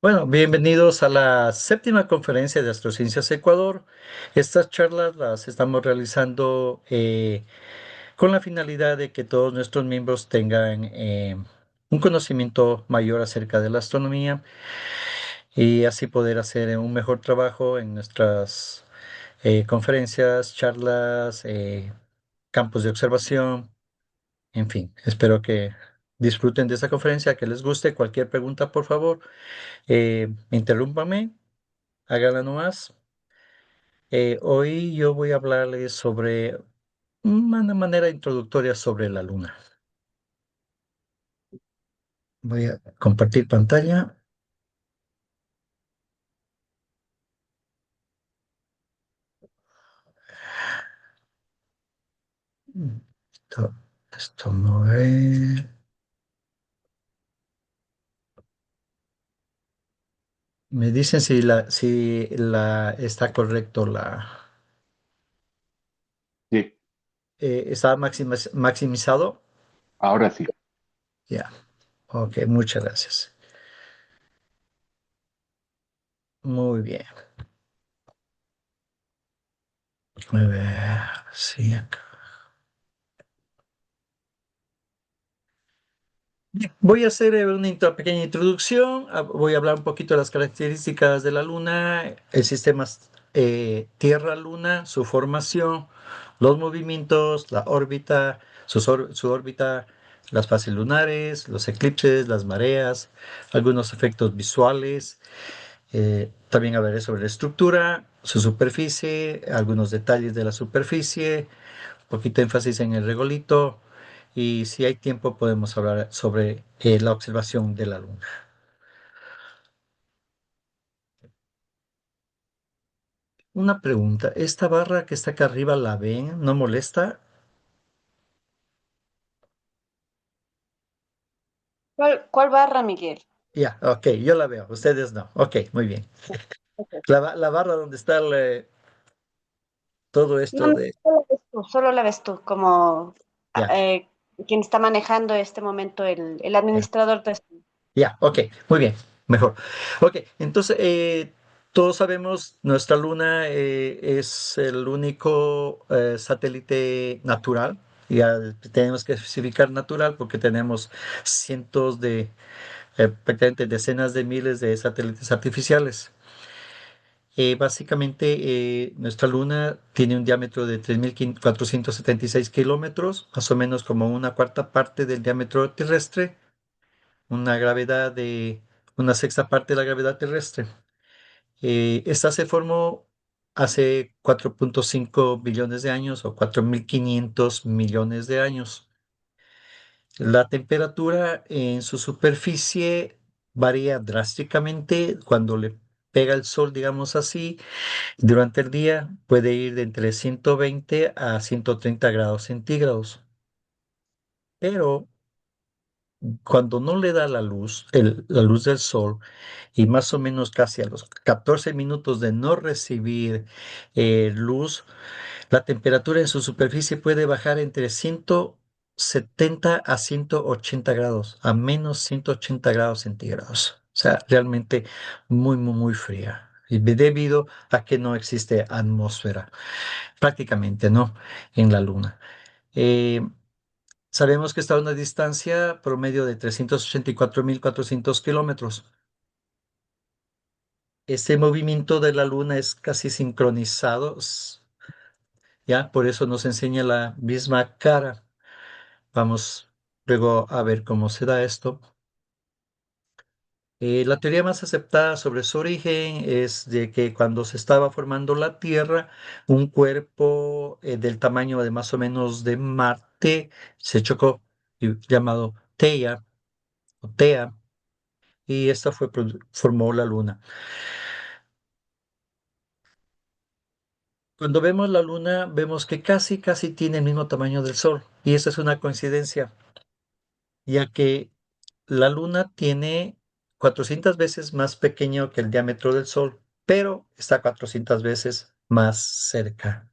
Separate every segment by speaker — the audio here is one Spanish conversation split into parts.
Speaker 1: Bueno, bienvenidos a la séptima conferencia de Astrociencias Ecuador. Estas charlas las estamos realizando con la finalidad de que todos nuestros miembros tengan un conocimiento mayor acerca de la astronomía y así poder hacer un mejor trabajo en nuestras conferencias, charlas, campos de observación, en fin. Espero que disfruten de esta conferencia, que les guste. Cualquier pregunta, por favor, interrúmpame. Hágala nomás. Hoy yo voy a hablarles sobre una manera introductoria sobre la luna. Voy a compartir pantalla. Esto no es. Me dicen si la está correcto
Speaker 2: Sí,
Speaker 1: está maximizado.
Speaker 2: ahora sí.
Speaker 1: Ya. Ok, muchas gracias. Muy bien. A ver, sí, acá. Voy a hacer una pequeña introducción. Voy a hablar un poquito de las características de la Luna, el sistema Tierra-Luna, su formación, los movimientos, la órbita, su órbita, las fases lunares, los eclipses, las mareas, algunos efectos visuales. También hablaré sobre la estructura, su superficie, algunos detalles de la superficie, un poquito de énfasis en el regolito y si hay tiempo podemos hablar sobre la observación de la luna. Una pregunta, ¿esta barra que está acá arriba la ven? ¿No molesta?
Speaker 3: ¿Cuál barra, Miguel?
Speaker 1: Ya, ok, yo la veo, ustedes no. Ok, muy bien.
Speaker 3: Ok.
Speaker 1: La barra donde está todo
Speaker 3: No,
Speaker 1: esto
Speaker 3: no,
Speaker 1: de...
Speaker 3: solo la ves tú, como
Speaker 1: Ya,
Speaker 3: eh, quien está manejando este momento, el
Speaker 1: ya,
Speaker 3: administrador de esto.
Speaker 1: ya, ok, muy bien, mejor. Ok, entonces todos sabemos, nuestra luna es el único satélite natural. Ya tenemos que especificar natural porque tenemos cientos de prácticamente decenas de miles de satélites artificiales. Básicamente, nuestra Luna tiene un diámetro de 3.476 kilómetros, más o menos como una cuarta parte del diámetro terrestre, una gravedad de una sexta parte de la gravedad terrestre. Esta se formó hace 4.5 billones de años o 4.500 millones de años. La temperatura en su superficie varía drásticamente cuando le pega el sol, digamos así. Durante el día puede ir de entre 120 a 130 grados centígrados, pero cuando no le da la luz, la luz del sol, y más o menos casi a los 14 minutos de no recibir luz, la temperatura en su superficie puede bajar entre 170 a 180 grados, a menos 180 grados centígrados. O sea, realmente muy, muy, muy fría. Y debido a que no existe atmósfera, prácticamente, ¿no? En la Luna. Eh, Sabemos que está a una distancia promedio de 384.400 kilómetros. Este movimiento de la Luna es casi sincronizado, ¿ya? Por eso nos enseña la misma cara. Vamos luego a ver cómo se da esto. La teoría más aceptada sobre su origen es de que cuando se estaba formando la Tierra, un cuerpo del tamaño de más o menos de Marte se chocó, llamado Theia o Tea, y esta formó la Luna. Cuando vemos la Luna, vemos que casi tiene el mismo tamaño del Sol, y esta es una coincidencia, ya que la Luna tiene 400 veces más pequeño que el diámetro del Sol, pero está 400 veces más cerca,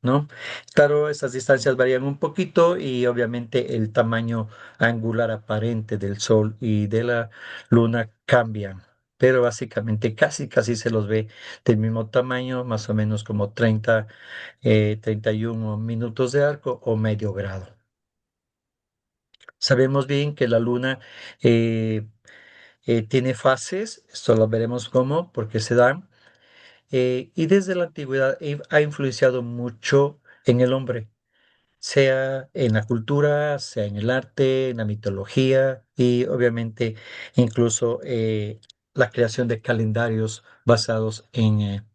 Speaker 1: ¿no? Claro, estas distancias varían un poquito y obviamente el tamaño angular aparente del Sol y de la Luna cambian. pero básicamente casi se los ve del mismo tamaño, más o menos como 31 minutos de arco o medio grado. Sabemos bien que la luna eh, tiene fases, esto lo veremos cómo, porque se dan, y desde la antigüedad ha influenciado mucho en el hombre, sea en la cultura, sea en el arte, en la mitología y obviamente incluso la creación de calendarios basados en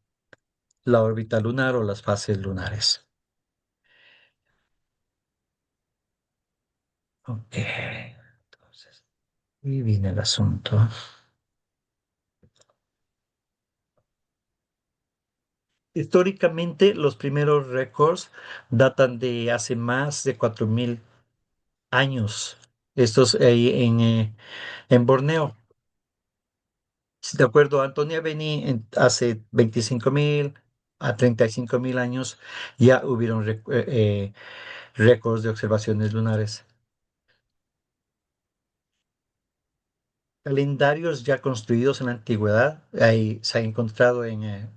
Speaker 1: la órbita lunar o las fases lunares. Ok, entonces, y viene el asunto. Históricamente, los primeros récords datan de hace más de 4.000 años. Estos ahí en Borneo. Si de acuerdo a Antonia Beni, hace 25.000 a 35.000 años ya hubieron récords de observaciones lunares. Calendarios ya construidos en la antigüedad, ahí se ha encontrado en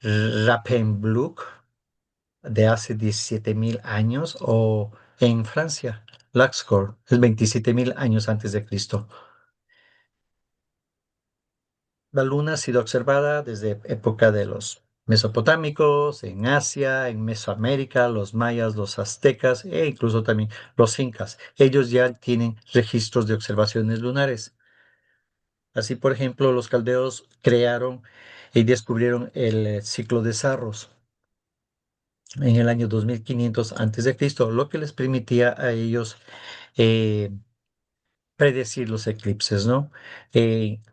Speaker 1: Rappenbluck de hace 17.000 años o en Francia, Luxor, es 27.000 años antes de Cristo. La luna ha sido observada desde época de los mesopotámicos, en Asia, en Mesoamérica, los mayas, los aztecas e incluso también los incas. Ellos ya tienen registros de observaciones lunares. Así, por ejemplo, los caldeos crearon y descubrieron el ciclo de Saros en el año 2500 antes de Cristo, lo que les permitía a ellos eh, predecir los eclipses, ¿no?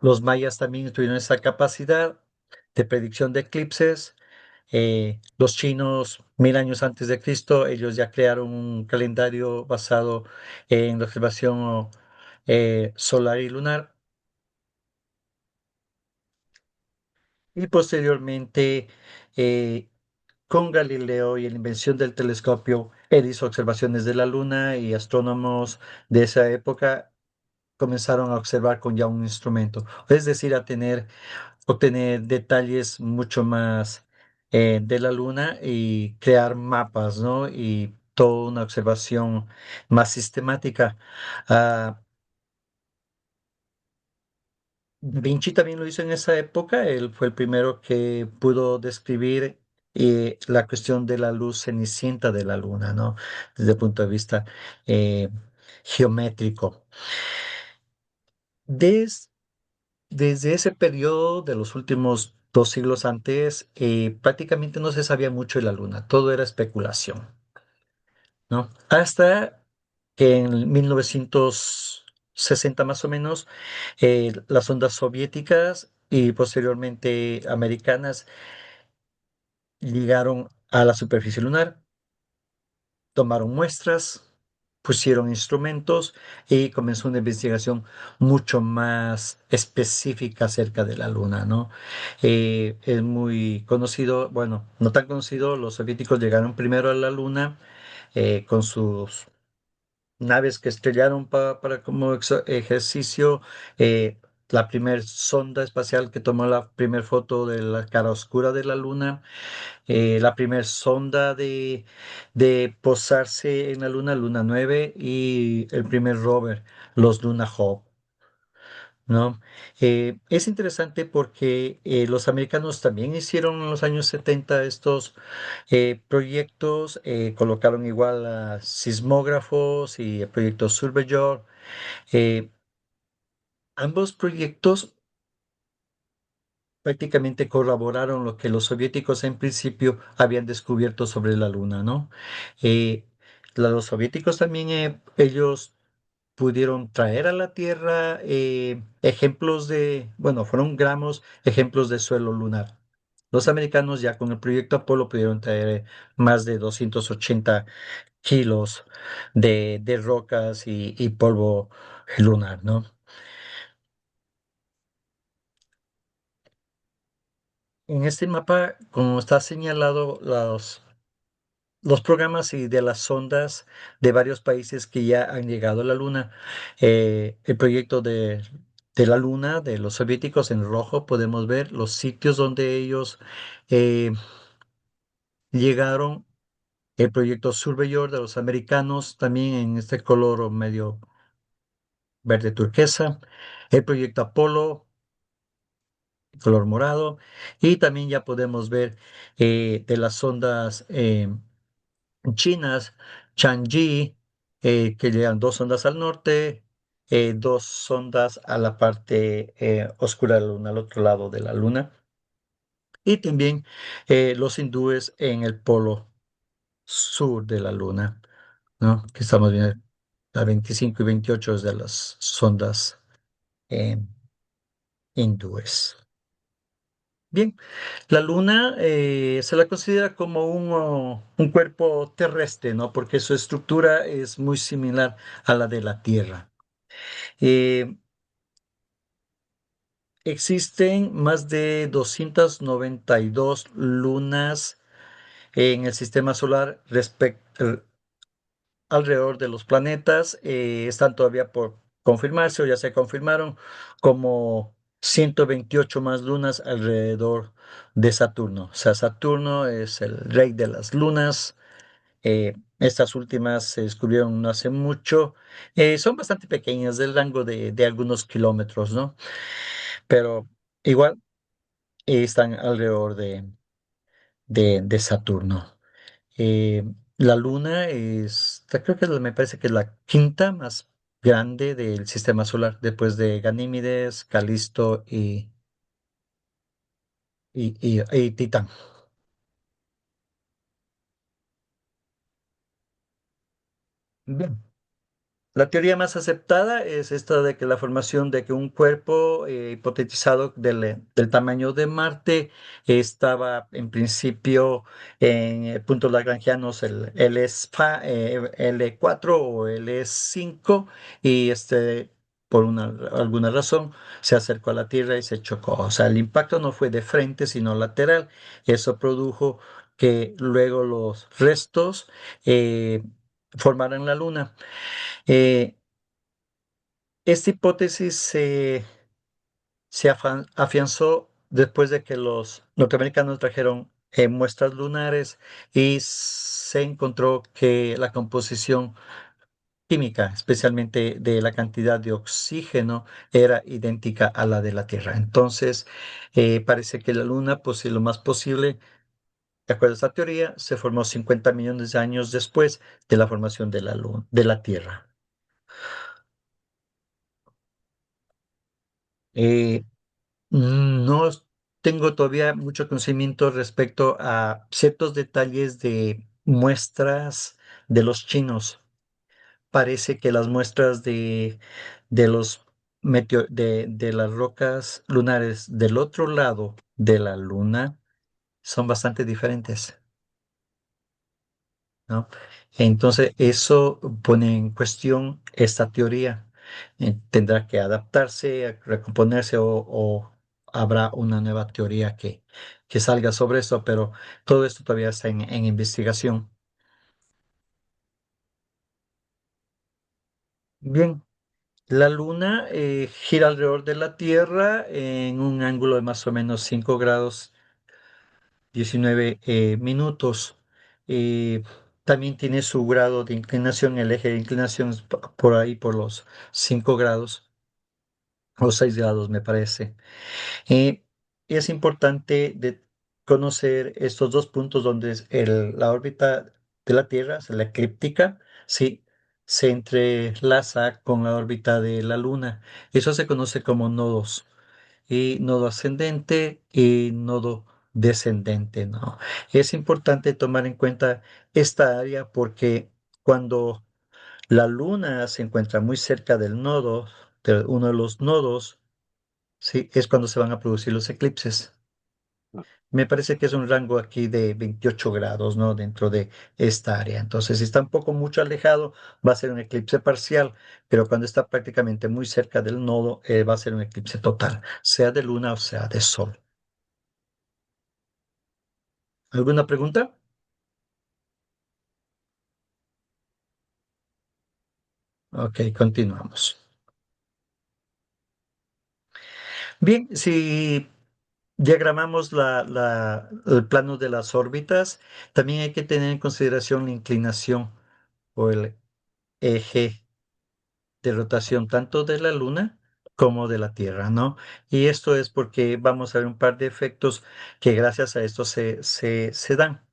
Speaker 1: Los mayas también tuvieron esa capacidad de predicción de eclipses. Los chinos, 1.000 años antes de Cristo, ellos ya crearon un calendario basado en la observación solar y lunar. Y posteriormente, eh, con Galileo y la invención del telescopio, él hizo observaciones de la luna y astrónomos de esa época comenzaron a observar con ya un instrumento, es decir, obtener detalles mucho más de la luna y crear mapas, ¿no? Y toda una observación más sistemática. Ah, Vinci también lo hizo en esa época, él fue el primero que pudo describir la cuestión de la luz cenicienta de la luna, ¿no? Desde el punto de vista eh, geométrico. Des- Desde ese periodo de los últimos 2 siglos antes, prácticamente no se sabía mucho de la Luna, todo era especulación, ¿no? Hasta que en 1960 más o menos, las ondas soviéticas y posteriormente americanas llegaron a la superficie lunar, tomaron muestras, pusieron instrumentos y comenzó una investigación mucho más específica acerca de la Luna, ¿no? Es muy conocido, bueno, no tan conocido, los soviéticos llegaron primero a la Luna con sus naves que estrellaron para como ejercicio. La primer sonda espacial que tomó la primera foto de la cara oscura de la Luna, la primera sonda de posarse en la Luna, Luna 9 y el primer rover, los Luna Hope, ¿no? Es interesante porque los americanos también hicieron en los años 70 estos proyectos, colocaron igual a sismógrafos y el proyecto Surveyor. Eh, Ambos proyectos prácticamente corroboraron lo que los soviéticos en principio habían descubierto sobre la Luna, ¿no? Eh, los soviéticos también, ellos pudieron traer a la Tierra ejemplos bueno, fueron gramos, ejemplos de suelo lunar. Los americanos ya con el proyecto Apolo pudieron traer más de 280 kilos de rocas y polvo lunar, ¿no? En este mapa, como está señalado, los programas y de las sondas de varios países que ya han llegado a la Luna. El proyecto de la Luna, de los soviéticos, en rojo podemos ver los sitios donde ellos eh, llegaron. El proyecto Surveyor de los americanos, también en este color medio verde turquesa. El proyecto Apolo, color morado. Y también ya podemos ver de las sondas chinas, Chang'e, que llegan dos sondas al norte, dos sondas a la parte oscura de la Luna, al otro lado de la Luna. Y también los hindúes en el polo sur de la Luna, ¿no? Que estamos viendo la 25 y 28 de las sondas eh, hindúes. Bien, la Luna se la considera como un cuerpo terrestre, ¿no? Porque su estructura es muy similar a la de la Tierra. Eh, Existen más de 292 lunas en el sistema solar alrededor de los planetas. Están todavía por confirmarse o ya se confirmaron como 128 más lunas alrededor de Saturno. O sea, Saturno es el rey de las lunas. Estas últimas se descubrieron no hace mucho. Son bastante pequeñas, del rango de algunos kilómetros, ¿no? Pero igual están alrededor de Saturno. Eh, la Luna creo que me parece que es la quinta más grande del sistema solar, después de Ganímedes, Calisto y Titán. Bien. La teoría más aceptada es esta de que la formación de que un cuerpo hipotetizado del tamaño de Marte estaba en principio en puntos lagrangianos L4 o L5 y por alguna razón se acercó a la Tierra y se chocó. O sea, el impacto no fue de frente sino lateral. Eso produjo que luego los restos formaran la Luna. Eh, Esta hipótesis se afianzó después de que los norteamericanos trajeron muestras lunares y se encontró que la composición química, especialmente de la cantidad de oxígeno, era idéntica a la de la Tierra. Entonces, parece que la Luna, pues, lo más posible, de acuerdo a esta teoría, se formó 50 millones de años después de la formación de la Luna, de la Tierra. Eh, No tengo todavía mucho conocimiento respecto a ciertos detalles de muestras de los chinos. Parece que las muestras de los de las rocas lunares del otro lado de la luna son bastante diferentes, ¿no? Entonces, eso pone en cuestión esta teoría. Tendrá que adaptarse, recomponerse o habrá una nueva teoría que salga sobre esto, pero todo esto todavía está en investigación. Bien, la Luna gira alrededor de la Tierra en un ángulo de más o menos 5 grados 19 minutos. Eh, También tiene su grado de inclinación, el eje de inclinación es por ahí por los 5 grados o 6 grados, me parece. Eh, es importante conocer estos dos puntos donde la órbita de la Tierra, es la eclíptica, sí, se entrelaza con la órbita de la Luna. Eso se conoce como nodos y nodo ascendente y nodo descendente, ¿no? Es importante tomar en cuenta esta área porque cuando la luna se encuentra muy cerca del nodo, de uno de los nodos, sí, es cuando se van a producir los eclipses. Me parece que es un rango aquí de 28 grados, ¿no? Dentro de esta área. Entonces, si está un poco mucho alejado, va a ser un eclipse parcial, pero cuando está prácticamente muy cerca del nodo, va a ser un eclipse total, sea de luna o sea de sol. ¿Alguna pregunta? Ok, continuamos. Bien, si diagramamos el plano de las órbitas, también hay que tener en consideración la inclinación o el eje de rotación tanto de la Luna como de la Tierra, ¿no? Y esto es porque vamos a ver un par de efectos que gracias a esto se dan.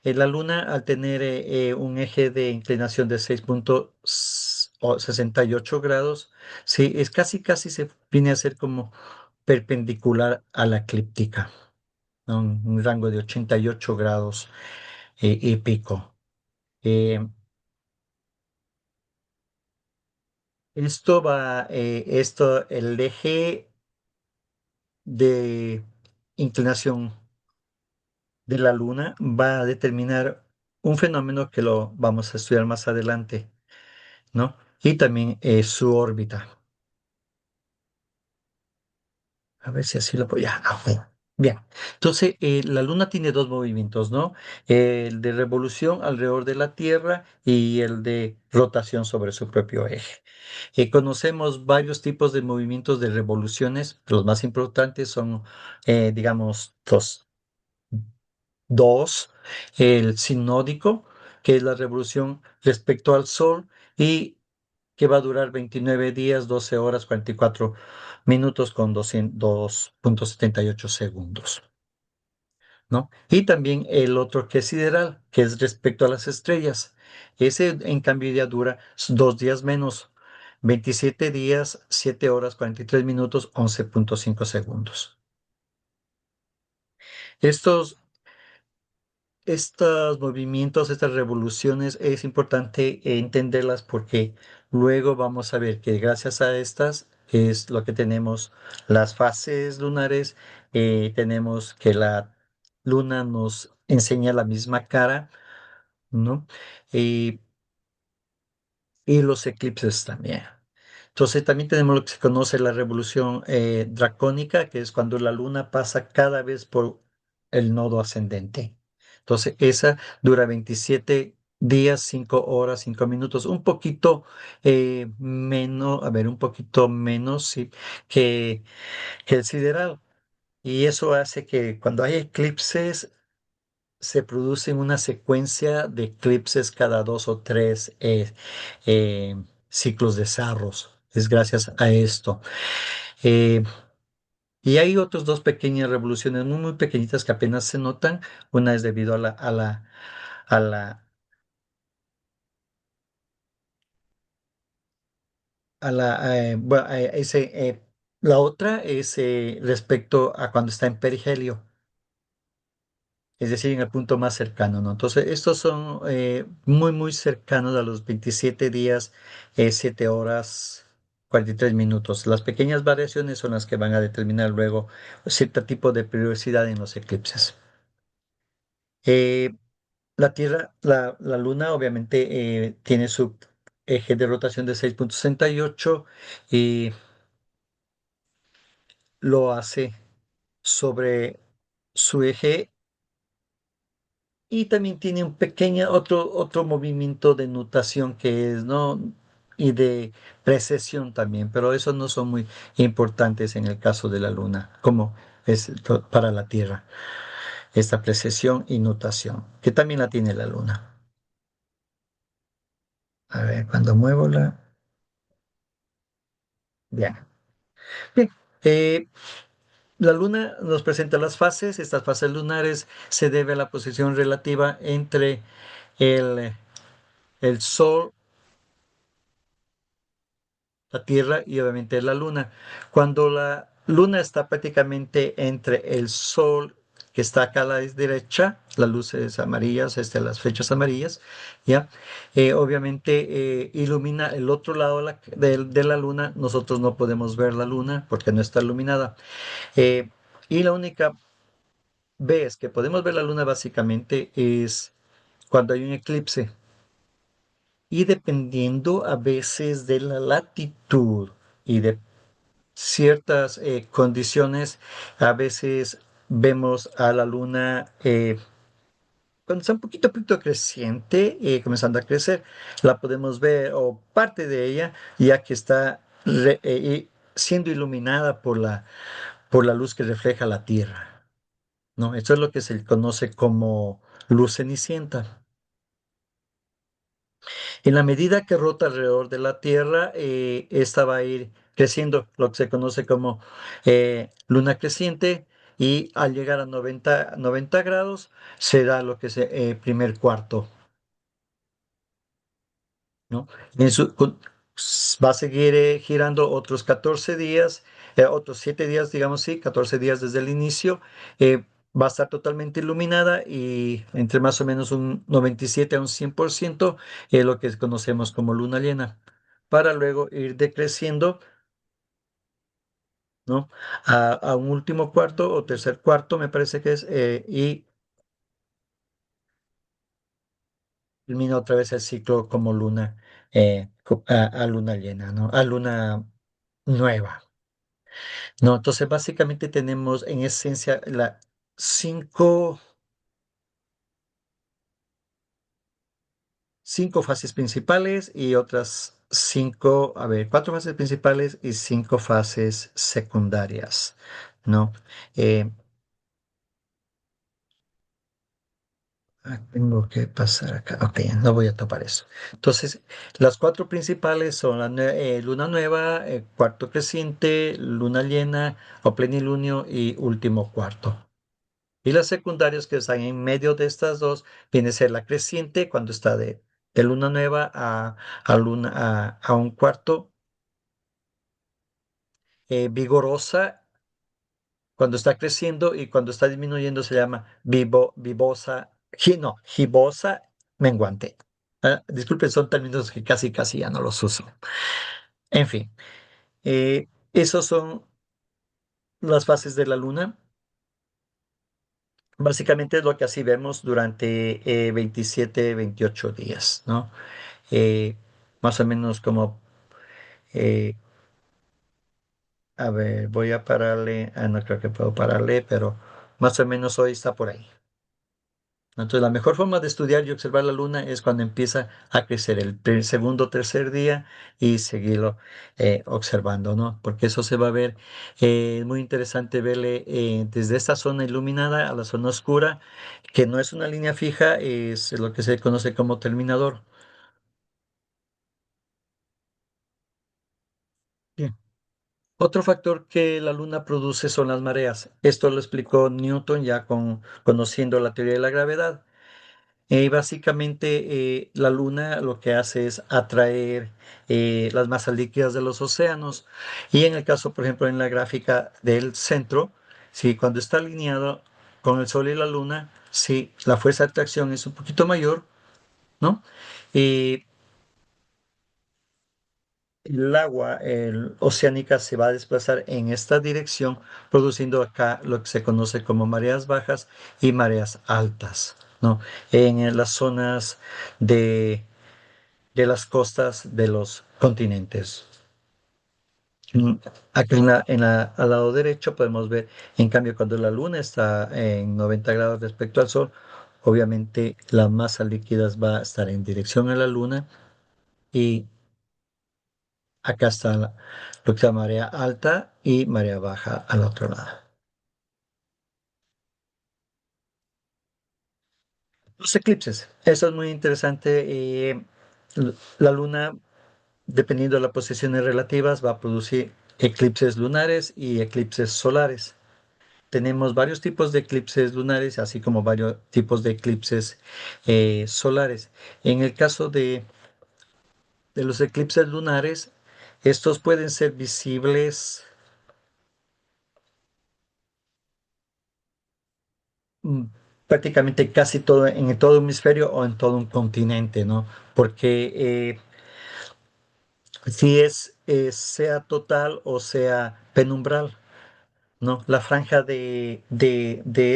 Speaker 1: La Luna, al tener un eje de inclinación de 6,68 grados, sí, es casi se viene a ser como perpendicular a la eclíptica, ¿no? Un rango de 88 grados y pico. Eh, el eje de inclinación de la Luna va a determinar un fenómeno que lo vamos a estudiar más adelante, ¿no? Y también su órbita. A ver si así lo voy a... bueno. Bien, entonces la Luna tiene dos movimientos, ¿no? El de revolución alrededor de la Tierra y el de rotación sobre su propio eje. Conocemos varios tipos de movimientos de revoluciones. Los más importantes son, digamos, dos. El sinódico, que es la revolución respecto al Sol y que va a durar 29 días, 12 horas, 44 minutos con 2,78 segundos, ¿no? Y también el otro que es sideral, que es respecto a las estrellas. Ese, en cambio, ya dura 2 días menos, 27 días, 7 horas, 43 minutos, 11,5 segundos. Estos Estos movimientos, estas revoluciones, es importante entenderlas porque luego vamos a ver que gracias a estas es lo que tenemos las fases lunares, tenemos que la luna nos enseña la misma cara, ¿no? Y y los eclipses también. Entonces también tenemos lo que se conoce la revolución dracónica, que es cuando la luna pasa cada vez por el nodo ascendente. Entonces esa dura 27 días, 5 horas, 5 minutos, un poquito menos, a ver, un poquito menos sí, que, que el sideral. Y eso hace que cuando hay eclipses se producen una secuencia de eclipses cada 2 o 3 eh, ciclos de Saros. Es gracias a esto. Eh, y hay otras dos pequeñas revoluciones muy pequeñitas que apenas se notan. Una es debido a la, bueno, la otra es respecto a cuando está en perihelio, es decir, en el punto más cercano, ¿no? Entonces, estos son muy cercanos a los 27 días, 7 horas, 43 minutos. Las pequeñas variaciones son las que van a determinar luego cierto tipo de periodicidad en los eclipses. Eh, la Tierra, la Luna, obviamente, tiene su eje de rotación de 6,68 y lo hace sobre su eje. Y también tiene un pequeño otro movimiento de nutación que es, ¿no? Y de precesión también, pero esos no son muy importantes en el caso de la Luna, como es para la Tierra, esta precesión y nutación, que también la tiene la Luna. A ver, cuando muevo la... Bien. Bien. eh, la Luna nos presenta las fases. Estas fases lunares se debe a la posición relativa entre el, el Sol, la Tierra y obviamente la Luna. Cuando la Luna está prácticamente entre el Sol, que está acá a la derecha, las luces amarillas, las flechas amarillas, ¿ya? Obviamente ilumina el otro lado de la Luna. Nosotros no podemos ver la Luna porque no está iluminada. Eh, y la única vez que podemos ver la Luna básicamente es cuando hay un eclipse. Y dependiendo a veces de la latitud y de ciertas condiciones, a veces vemos a la luna cuando está un poquito creciente, comenzando a crecer, la podemos ver o parte de ella ya que está siendo iluminada por la luz que refleja la Tierra, ¿no? Esto es lo que se conoce como luz cenicienta. En la medida que rota alrededor de la Tierra, esta va a ir creciendo, lo que se conoce como luna creciente, y al llegar a 90 grados será lo que es primer cuarto, ¿no? Va a seguir girando otros 14 días, otros 7 días, digamos, sí, 14 días desde el inicio. Va a estar totalmente iluminada y entre más o menos un 97 a un 100% es lo que conocemos como luna llena, para luego ir decreciendo, ¿no? A un último cuarto o tercer cuarto, me parece que es, y termina otra vez el ciclo como luna, a luna llena, ¿no? A luna nueva. No, entonces básicamente tenemos en esencia cinco, cinco fases principales y otras cinco, a ver, cuatro fases principales y cinco fases secundarias, ¿no? Eh, Tengo que pasar acá. Ok, no voy a topar eso. Entonces, las cuatro principales son luna nueva, cuarto creciente, luna llena o plenilunio y último cuarto. Y las secundarias que están en medio de estas dos, viene a ser la creciente cuando está de luna nueva a un cuarto, vigorosa cuando está creciendo y cuando está disminuyendo se llama vivosa, no, gibosa menguante. Disculpen, son términos que casi ya no los uso. En fin, esos son las fases de la luna. Básicamente es lo que así vemos durante 27, 28 días, ¿no? Eh, Más o menos como, eh, a ver, voy a pararle, no creo que puedo pararle, pero más o menos hoy está por ahí. Entonces, la mejor forma de estudiar y observar la luna es cuando empieza a crecer el segundo, tercer día y seguirlo observando, ¿no? Porque eso se va a ver muy interesante verle desde esta zona iluminada a la zona oscura, que no es una línea fija, es lo que se conoce como terminador. Bien. Otro factor que la luna produce son las mareas. Esto lo explicó Newton ya conociendo la teoría de la gravedad. Básicamente, la luna lo que hace es atraer las masas líquidas de los océanos. Y en el caso, por ejemplo, en la gráfica del centro, si cuando está alineado con el Sol y la luna, si la fuerza de atracción es un poquito mayor, ¿no? Y el agua oceánica se va a desplazar en esta dirección, produciendo acá lo que se conoce como mareas bajas y mareas altas, ¿no? En las zonas de las costas de los continentes. Mm, Acá al lado derecho podemos ver, en cambio, cuando la luna está en 90 grados respecto al sol, obviamente las masas líquidas va a estar en dirección a la luna y acá está lo que se llama marea alta y marea baja al otro lado. Los eclipses, eso es muy interesante. La luna, dependiendo de las posiciones relativas, va a producir eclipses lunares y eclipses solares. Tenemos varios tipos de eclipses lunares, así como varios tipos de eclipses solares. En el caso de los eclipses lunares, estos pueden ser visibles mm, prácticamente casi todo en todo hemisferio o en todo un continente, ¿no? Porque si sea total o sea penumbral, ¿no? La franja de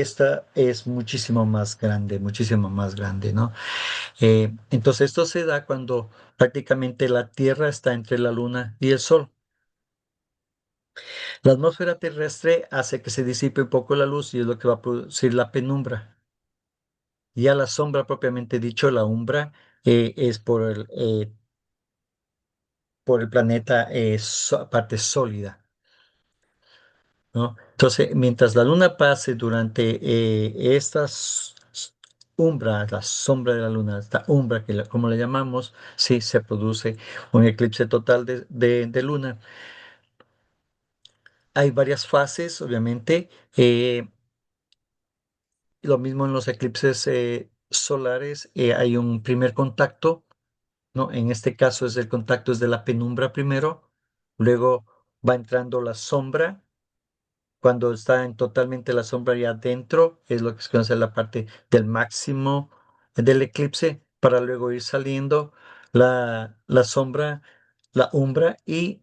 Speaker 1: esta es muchísimo más grande, ¿no? Entonces esto se da cuando prácticamente la Tierra está entre la Luna y el Sol. La atmósfera terrestre hace que se disipe un poco la luz y es lo que va a producir la penumbra. Ya la sombra propiamente dicho, la umbra, es por el planeta parte sólida. ¿no? Entonces, mientras la luna pase durante umbra, la sombra de la luna, esta umbra como le llamamos, sí se produce un eclipse total de luna. Hay varias fases, obviamente. Lo mismo en los eclipses solares, hay un primer contacto, ¿no? En este caso es el contacto es de la penumbra primero, luego va entrando la sombra. Cuando está en totalmente la sombra y adentro, es lo que se conoce la parte del máximo del eclipse, para luego ir saliendo la sombra, la umbra y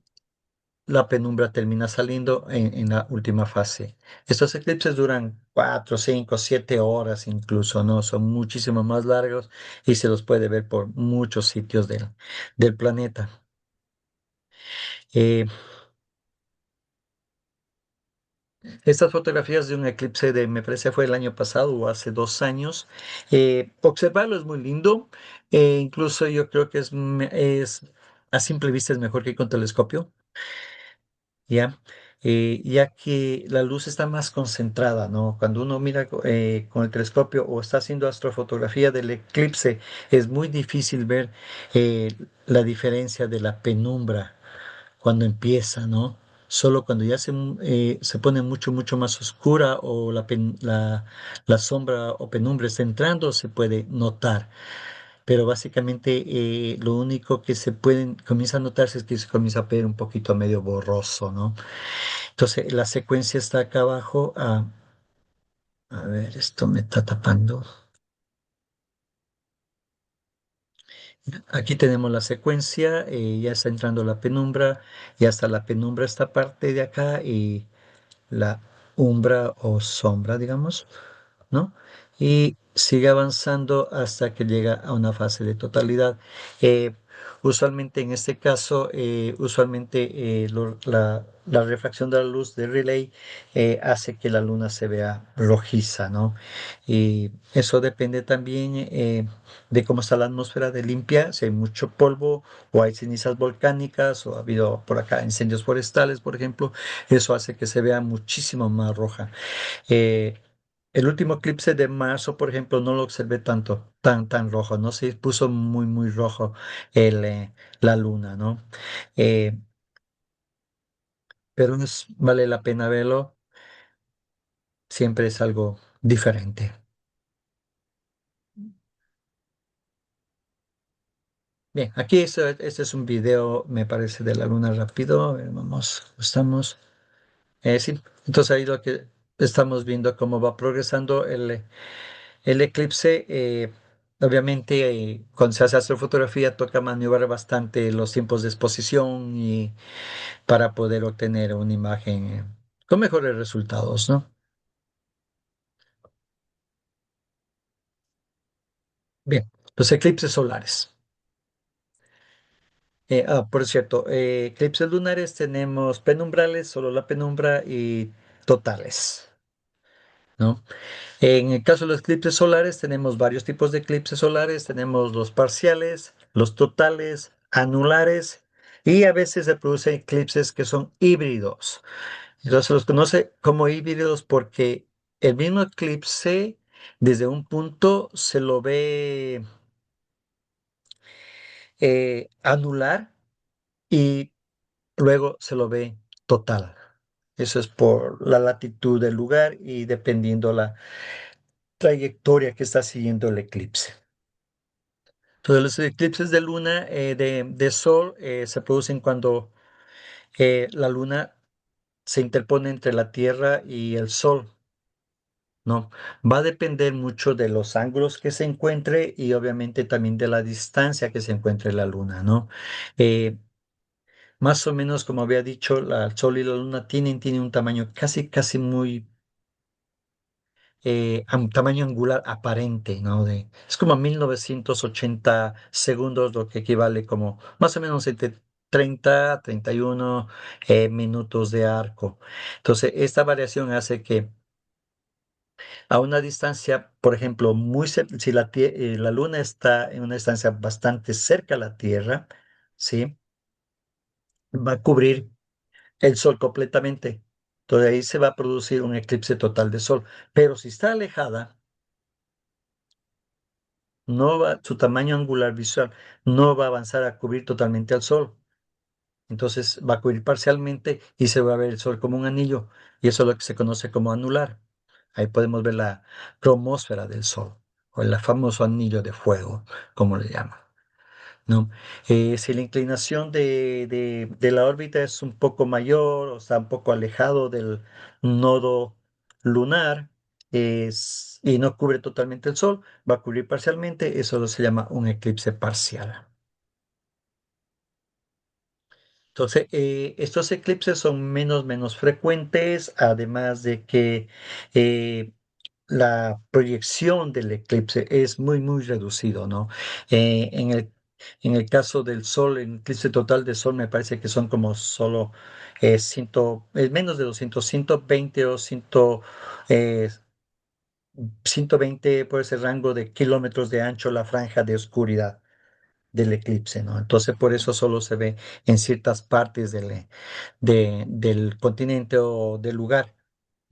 Speaker 1: la penumbra termina saliendo en la última fase. Estos eclipses duran 4, 5, 7 horas incluso, ¿no? Son muchísimo más largos y se los puede ver por muchos sitios del planeta. Eh, Estas fotografías de un eclipse me parece fue el año pasado o hace 2 años. Observarlo es muy lindo. Incluso yo creo que a simple vista es mejor que con telescopio, ¿ya? Ya que la luz está más concentrada, ¿no? Cuando uno mira con el telescopio o está haciendo astrofotografía del eclipse, es muy difícil ver la diferencia de la penumbra cuando empieza, ¿no? Solo cuando ya se pone mucho, mucho más oscura o la sombra o penumbra está entrando, se puede notar. Pero básicamente lo único que comienza a notarse es que se comienza a ver un poquito medio borroso, ¿no? Entonces la secuencia está acá abajo. A ver, esto me está tapando. Aquí tenemos la secuencia, ya está entrando la penumbra, ya está la penumbra esta parte de acá y la umbra o sombra, digamos, ¿no? Y sigue avanzando hasta que llega a una fase de totalidad. Eh, Usualmente en este caso, usualmente la refracción de la luz de relay hace que la luna se vea rojiza, ¿no? Y eso depende también de cómo está la atmósfera de limpia, si hay mucho polvo o hay cenizas volcánicas o ha habido por acá incendios forestales, por ejemplo, eso hace que se vea muchísimo más roja. Eh, el último eclipse de marzo, por ejemplo, no lo observé tanto, tan rojo, no se puso muy, muy rojo la luna, ¿no? Eh, pero vale la pena verlo, siempre es algo diferente. Bien, aquí este es un video, me parece, de la luna rápido. A ver, vamos, estamos. Sí, entonces ahí lo que estamos viendo cómo va progresando el eclipse. Obviamente, cuando se hace astrofotografía, toca maniobrar bastante los tiempos de exposición y para poder obtener una imagen con mejores resultados, ¿no? Bien, los eclipses solares. Por cierto, eclipses lunares tenemos penumbrales, solo la penumbra y totales, ¿no? En el caso de los eclipses solares, tenemos varios tipos de eclipses solares. Tenemos los parciales, los totales, anulares y a veces se producen eclipses que son híbridos. Entonces se los conoce como híbridos porque el mismo eclipse desde un punto se lo ve anular y luego se lo ve total. Eso es por la latitud del lugar y dependiendo la trayectoria que está siguiendo el eclipse. Entonces, los eclipses de luna, de sol, se producen cuando la luna se interpone entre la Tierra y el Sol, ¿no? Va a depender mucho de los ángulos que se encuentre y obviamente también de la distancia que se encuentre la luna, ¿no? Eh, Más o menos, como había dicho, el Sol y la luna tienen un tamaño casi, casi muy tamaño angular aparente, ¿no? Es como 1980 segundos, lo que equivale como más o menos entre 30 a 31 minutos de arco. Entonces, esta variación hace que a una distancia, por ejemplo, si la Luna está en una distancia bastante cerca a la Tierra, ¿sí? Va a cubrir el Sol completamente. Entonces ahí se va a producir un eclipse total de sol. Pero si está alejada, no va, su tamaño angular visual no va a avanzar a cubrir totalmente al sol. Entonces va a cubrir parcialmente y se va a ver el sol como un anillo. Y eso es lo que se conoce como anular. Ahí podemos ver la cromósfera del sol o el famoso anillo de fuego, como le llaman. ¿No? Si la inclinación de la órbita es un poco mayor o está un poco alejado del nodo lunar y no cubre totalmente el sol, va a cubrir parcialmente, eso se llama un eclipse parcial. Entonces, estos eclipses son menos frecuentes, además de que eh, la proyección del eclipse es muy reducido, ¿no? En el caso del Sol, el eclipse total del Sol me parece que son como solo menos de 200, 120 o 120 por ese rango de kilómetros de ancho la franja de oscuridad del eclipse, ¿no? Entonces, por eso solo se ve en ciertas partes del continente o del lugar.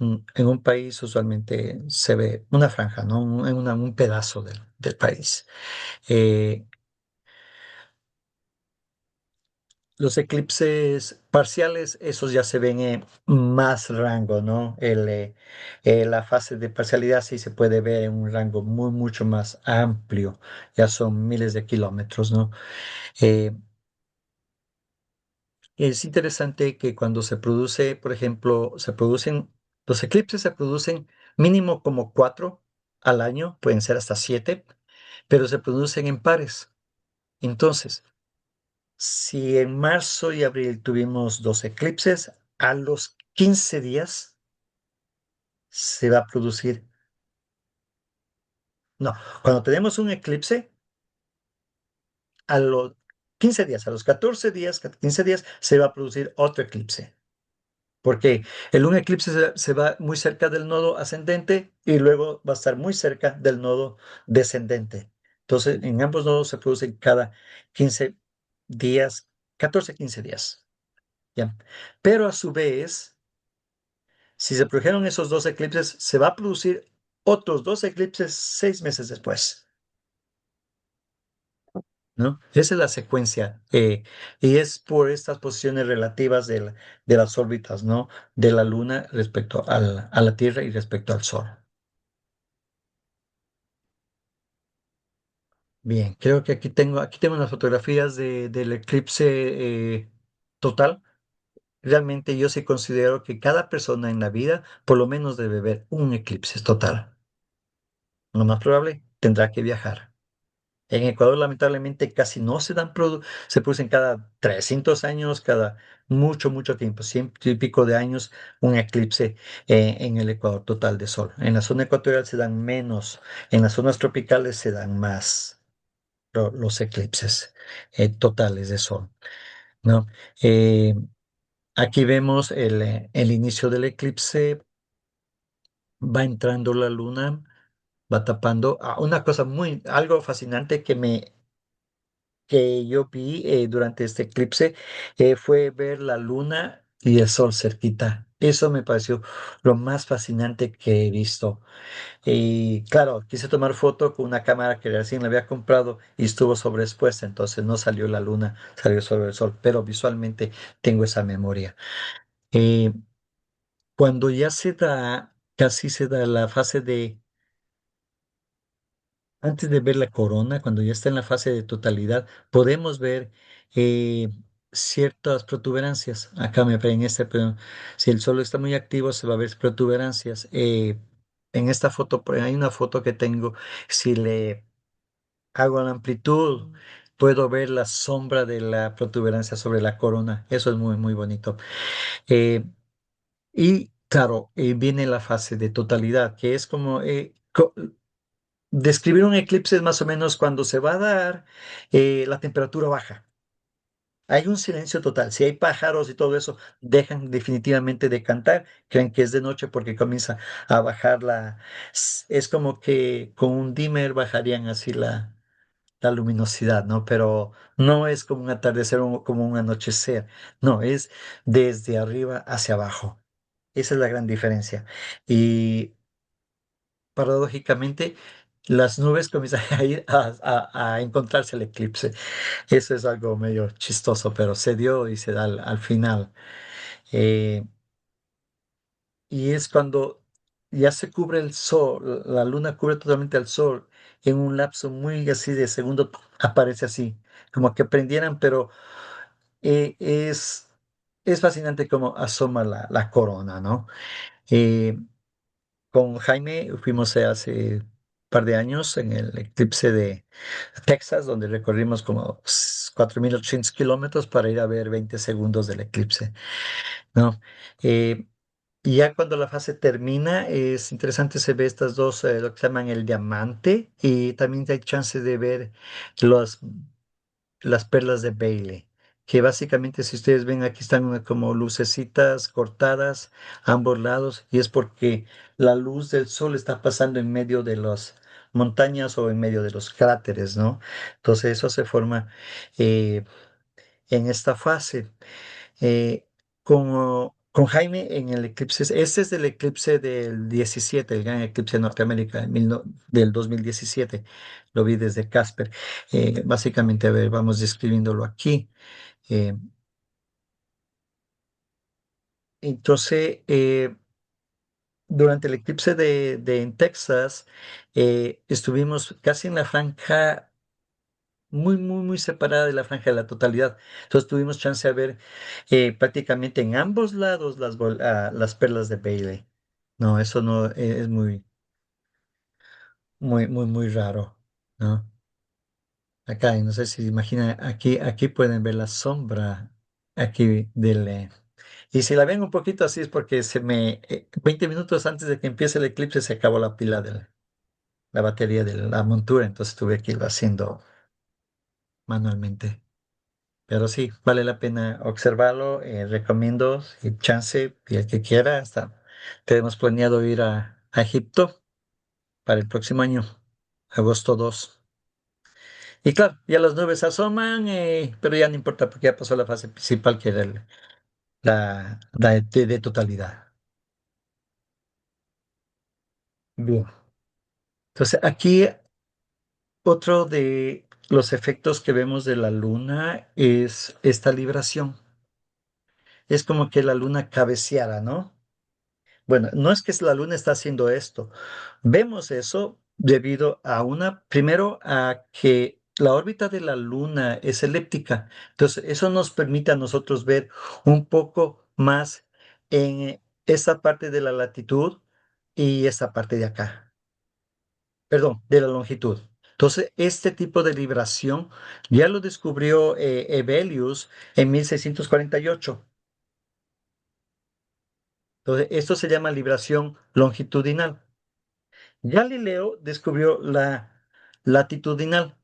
Speaker 1: En un país usualmente se ve una franja, ¿no? Un pedazo del país. Eh, los eclipses parciales, esos ya se ven en más rango, ¿no? La fase de parcialidad sí se puede ver en un rango mucho más amplio, ya son miles de kilómetros, ¿no? Eh, Es interesante que cuando se produce, por ejemplo, los eclipses se producen mínimo como 4 al año, pueden ser hasta 7, pero se producen en pares. Entonces, si en marzo y abril tuvimos dos eclipses, a los 15 días se va a producir, no, cuando tenemos un eclipse, a los 15 días, a los 14 días, 15 días, se va a producir otro eclipse. Porque un eclipse se va muy cerca del nodo ascendente y luego va a estar muy cerca del nodo descendente. Entonces, en ambos nodos se producen cada 15 días, 14 15 días. ¿Ya? Pero a su vez, si se produjeron esos dos eclipses, se va a producir otros dos eclipses 6 meses después. ¿No? Esa es la secuencia, y es por estas posiciones relativas de las órbitas, ¿no? De la Luna respecto a la Tierra y respecto al Sol. Bien, creo que aquí tengo unas fotografías del eclipse total. Realmente yo sí considero que cada persona en la vida por lo menos debe ver un eclipse total. Lo más probable, tendrá que viajar. En Ecuador, lamentablemente, casi no se dan, se producen cada 300 años, cada mucho tiempo, ciento y pico de años, un eclipse en el Ecuador total de sol. En la zona ecuatorial se dan menos, en las zonas tropicales se dan más los eclipses totales de sol, ¿no? Eh, Aquí vemos el inicio del eclipse, va entrando la luna, va tapando. Una cosa algo fascinante que yo vi durante este eclipse fue ver la luna y el sol cerquita. Eso me pareció lo más fascinante que he visto. Y claro, quise tomar foto con una cámara que recién la había comprado y estuvo sobreexpuesta, entonces no salió la luna, salió sobre el sol, pero visualmente tengo esa memoria. Eh, Cuando ya casi se da la fase antes de ver la corona, cuando ya está en la fase de totalidad, podemos ver eh, ciertas protuberancias. Acá en pero si el sol está muy activo, se va a ver protuberancias. En esta foto, hay una foto que tengo, si le hago la amplitud, puedo ver la sombra de la protuberancia sobre la corona. Eso es muy bonito. Eh, y claro, viene la fase de totalidad, que es como describir un eclipse es más o menos cuando se va a dar la temperatura baja. Hay un silencio total. Si hay pájaros y todo eso, dejan definitivamente de cantar. Creen que es de noche porque comienza a bajar Es como que con un dimmer bajarían así la luminosidad, ¿no? Pero no es como un atardecer o como un anochecer. No, es desde arriba hacia abajo. Esa es la gran diferencia. Y paradójicamente, las nubes comienzan a ir a encontrarse el eclipse. Eso es algo medio chistoso, pero se dio y se da al final. Eh, y es cuando ya se cubre el sol, la luna cubre totalmente al sol, en un lapso muy así de segundo, aparece así, como que prendieran, pero eh, es, es fascinante cómo asoma la corona, ¿no? Eh, con Jaime fuimos hace un par de años en el eclipse de Texas, donde recorrimos como 4.800 kilómetros para ir a ver 20 segundos del eclipse, ¿no? Eh, y ya cuando la fase termina, es interesante, se ve estas dos, lo que se llaman el diamante, y también hay chance de ver los las perlas de Bailey, que básicamente si ustedes ven aquí están como lucecitas cortadas a ambos lados y es porque la luz del sol está pasando en medio de las montañas o en medio de los cráteres, ¿no? Entonces eso se forma eh, en esta fase. Con Jaime en el eclipse, este es del eclipse del 17, el gran eclipse de Norteamérica del 2017, lo vi desde Casper. Básicamente, a ver, vamos describiéndolo aquí. Eh, entonces, durante el eclipse de en Texas, estuvimos casi en la franja, muy, muy, muy separada de la franja de la totalidad. Entonces tuvimos chance de ver prácticamente en ambos lados las perlas de Bailey. No, eso no es muy, muy, muy, muy raro, ¿no? Acá, y no sé si imagina, aquí pueden ver la sombra aquí y si la ven un poquito así es porque 20 minutos antes de que empiece el eclipse se acabó la pila de la batería de la montura, entonces tuve que irlo haciendo manualmente. Pero sí, vale la pena observarlo. Recomiendo, si chance, y el que quiera, hasta tenemos planeado ir a Egipto para el próximo año, agosto 2. Y claro, ya las nubes asoman, pero ya no importa porque ya pasó la fase principal que era la de totalidad. Bien. Entonces, aquí otro de los efectos que vemos de la luna es esta libración. Es como que la luna cabeceara, ¿no? Bueno, no es que la luna está haciendo esto. Vemos eso debido a primero a que la órbita de la luna es elíptica. Entonces, eso nos permite a nosotros ver un poco más en esta parte de la latitud y esta parte de acá, perdón, de la longitud. Entonces, este tipo de libración ya lo descubrió Hevelius en 1648. Entonces, esto se llama libración longitudinal. Galileo descubrió la latitudinal,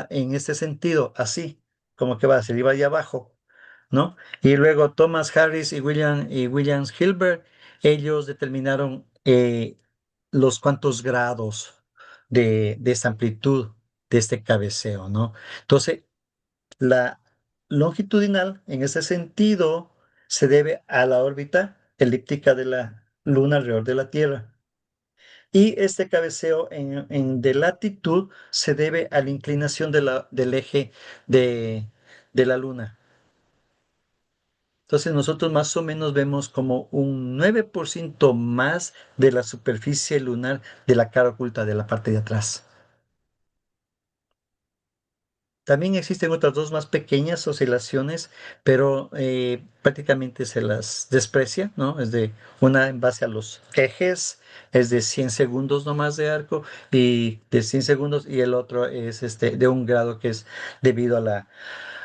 Speaker 1: en este sentido, así, como que va hacia arriba y abajo, ¿no? Y luego Thomas Harris y Williams Hilbert, ellos determinaron los cuantos grados de esta amplitud de este cabeceo, ¿no? Entonces, la longitudinal, en ese sentido, se debe a la órbita elíptica de la Luna alrededor de la Tierra. Y este cabeceo de latitud se debe a la inclinación del eje de, de la Luna. Entonces nosotros más o menos vemos como un 9% más de la superficie lunar de la cara oculta de la parte de atrás. También existen otras dos más pequeñas oscilaciones, pero prácticamente se las desprecia, ¿no? Es de una en base a los ejes, es de 100 segundos nomás de arco, y de 100 segundos, y el otro es de un grado que es debido a la,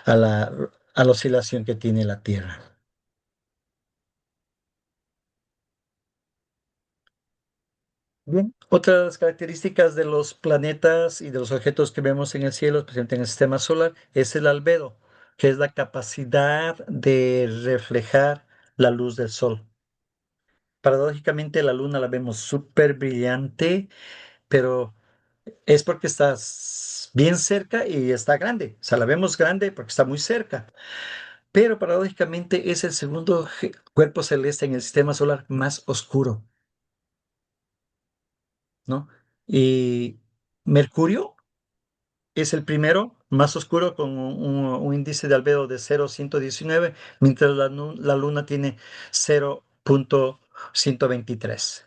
Speaker 1: a la oscilación que tiene la Tierra. Bien, otras características de los planetas y de los objetos que vemos en el cielo, especialmente en el sistema solar, es el albedo, que es la capacidad de reflejar la luz del sol. Paradójicamente, la luna la vemos súper brillante, pero es porque bien cerca y está grande. O sea, la vemos grande porque está muy cerca. pero paradójicamente es el segundo cuerpo celeste en el sistema solar más oscuro, ¿no? Y Mercurio es el primero más oscuro con un índice de albedo de 0,119, mientras la Luna tiene 0,123.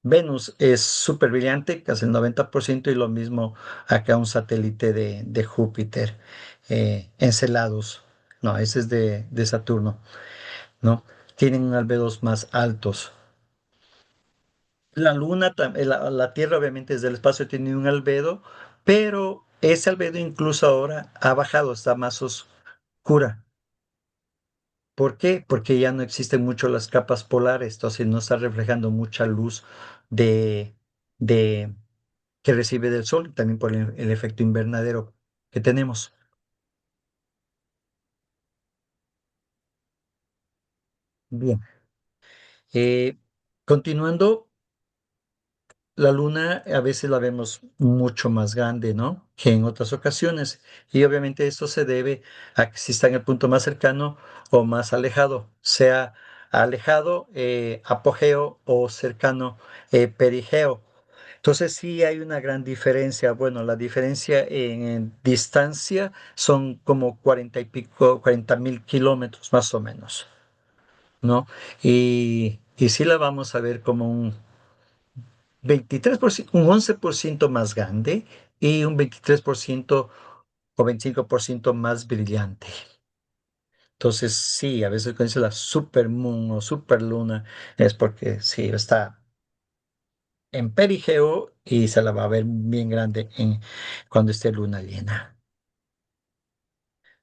Speaker 1: Venus es súper brillante, casi el 90%, y lo mismo acá un satélite de Júpiter, Enceladus. No, ese es de Saturno, ¿no? Tienen albedos más altos. La Luna, la Tierra obviamente desde el espacio tiene un albedo, pero ese albedo incluso ahora ha bajado, está más oscura. ¿Por qué? Porque ya no existen mucho las capas polares, entonces no está reflejando mucha luz de, de que recibe del Sol, y también por el efecto invernadero que tenemos. Bien. Eh, Continuando, la luna a veces la vemos mucho más grande, ¿no? Que en otras ocasiones. Y obviamente esto se debe a que si está en el punto más cercano o más alejado, sea alejado, apogeo, o cercano, perigeo. Entonces sí hay una gran diferencia. Bueno, la diferencia en distancia son como 40 y pico, 40.000 kilómetros más o menos, ¿no? Y sí la vamos a ver como un 23%, un 11% más grande y un 23% o 25% más brillante. Entonces, sí, a veces cuando dice la supermoon o superluna es porque sí, está en perigeo y se la va a ver bien grande cuando esté luna llena.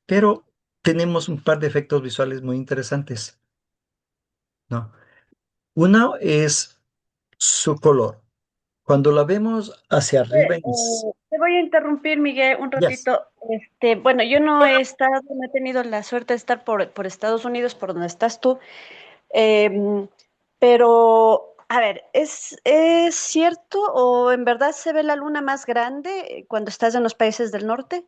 Speaker 1: Pero tenemos un par de efectos visuales muy interesantes, ¿no? Uno es su color. Cuando la vemos hacia arriba
Speaker 3: Te voy a interrumpir, Miguel, un
Speaker 1: Yes.
Speaker 3: ratito. Bueno, yo no he estado, no he tenido la suerte de estar por Estados Unidos, por donde estás tú, em, pero, a ver, ¿es cierto o en verdad se ve la luna más grande cuando estás en los países del norte?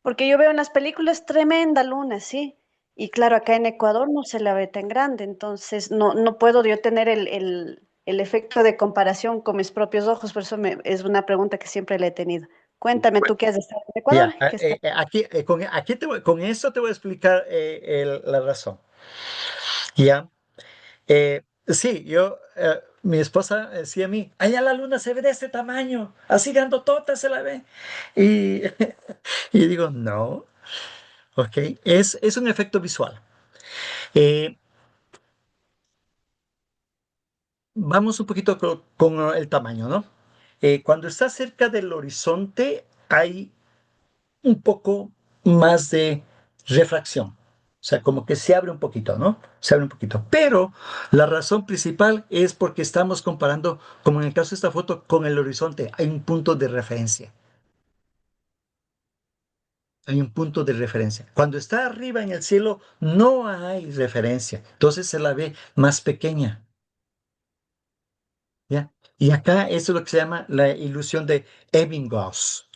Speaker 3: Porque yo veo en las películas tremenda luna, sí. Y claro, acá en Ecuador no se la ve tan grande, entonces no puedo yo tener el efecto de comparación con mis propios ojos, por eso es una pregunta que siempre le he tenido. Cuéntame tú qué has estado en Ecuador,
Speaker 1: Ya,
Speaker 3: ¿qué está?
Speaker 1: aquí, con eso te voy a explicar la razón. Ya, sí, mi esposa decía a mí, allá la luna se ve de este tamaño, así grandotota se la ve. Y, y digo, no, ok, es un efecto visual. Eh, Vamos un poquito con el tamaño, ¿no? Cuando está cerca del horizonte hay un poco más de refracción. O sea, como que se abre un poquito, ¿no? Se abre un poquito. Pero la razón principal es porque estamos comparando, como en el caso de esta foto, con el horizonte. Hay un punto de referencia. Hay un punto de referencia. Cuando está arriba en el cielo, no hay referencia. Entonces se la ve más pequeña. ¿Ya? Y acá eso es lo que se llama la ilusión de Ebbinghaus.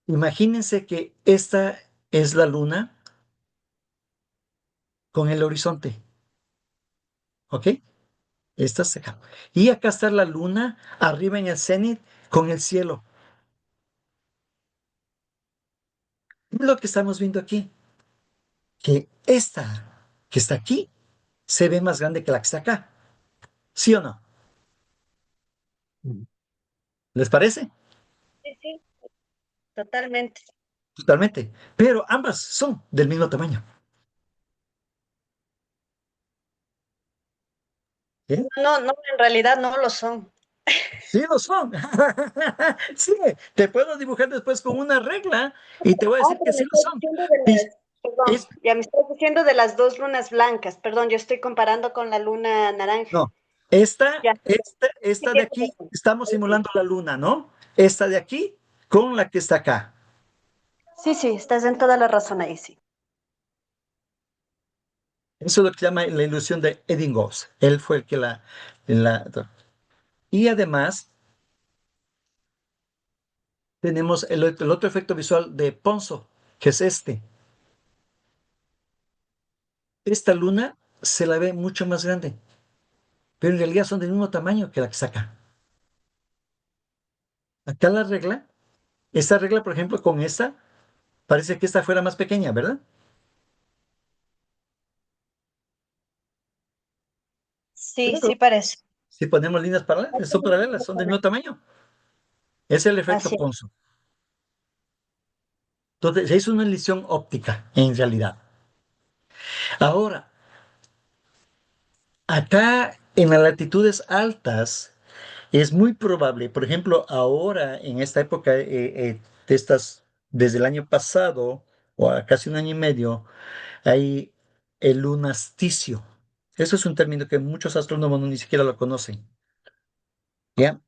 Speaker 1: Imagínense que esta es la luna con el horizonte. ¿Ok? Está seca. Y acá está la luna arriba en el cenit con el cielo. Es lo que estamos viendo aquí, que esta que está aquí se ve más grande que la que está acá. ¿Sí o no? ¿Les parece?
Speaker 3: Sí, sí, totalmente.
Speaker 1: Totalmente. Pero ambas son del mismo tamaño. ¿Eh?
Speaker 3: No, en realidad no lo son.
Speaker 1: Sí lo son. Sí, te puedo dibujar después con una regla y te voy a
Speaker 3: Ah,
Speaker 1: decir que
Speaker 3: pero me
Speaker 1: sí lo
Speaker 3: estás
Speaker 1: son.
Speaker 3: diciendo de
Speaker 1: Y
Speaker 3: perdón,
Speaker 1: es,
Speaker 3: ya me estás diciendo de las dos lunas blancas, perdón, yo estoy comparando con la luna naranja.
Speaker 1: no, esta,
Speaker 3: Ya,
Speaker 1: esta,
Speaker 3: sí
Speaker 1: esta de
Speaker 3: tienes
Speaker 1: aquí,
Speaker 3: razón.
Speaker 1: estamos
Speaker 3: Ahí sí.
Speaker 1: simulando la luna, ¿no? Esta de aquí con la que está acá.
Speaker 3: Sí, sí, estás en toda la razón ahí, sí.
Speaker 1: Eso es lo que se llama la ilusión de Eddinghaus. Él fue el que la... Y además tenemos el otro efecto visual de Ponzo, que es este. esta luna se la ve mucho más grande, pero en realidad son del mismo tamaño que la que saca. Acá la regla, esta regla, por ejemplo, con esta, parece que esta fuera más pequeña, ¿verdad?
Speaker 3: Sí,
Speaker 1: Claro.
Speaker 3: sí parece.
Speaker 1: Si ponemos líneas paralelas, son del mismo tamaño. Es el efecto
Speaker 3: Así es.
Speaker 1: Ponzo. Entonces, es una ilusión óptica, en realidad. Ahora, acá en las latitudes altas, es muy probable, por ejemplo, ahora en esta época de estas, desde el año pasado o a casi un año y medio, hay el lunasticio. Eso es un término que muchos astrónomos ni siquiera lo conocen. ¿Ya?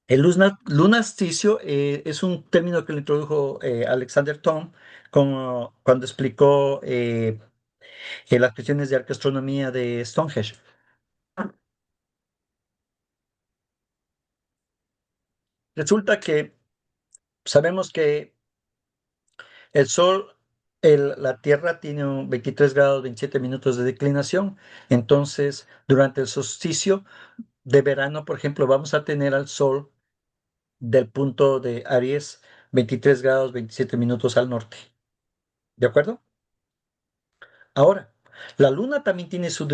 Speaker 1: El lunasticio es un término que lo introdujo Alexander Thom cuando explicó las cuestiones de arqueastronomía de Stonehenge. Resulta que sabemos que el Sol, la Tierra tiene un 23 grados 27 minutos de declinación, entonces durante el solsticio de verano, por ejemplo, vamos a tener al Sol del punto de Aries 23 grados 27 minutos al norte. ¿De acuerdo? Ahora, la Luna también tiene su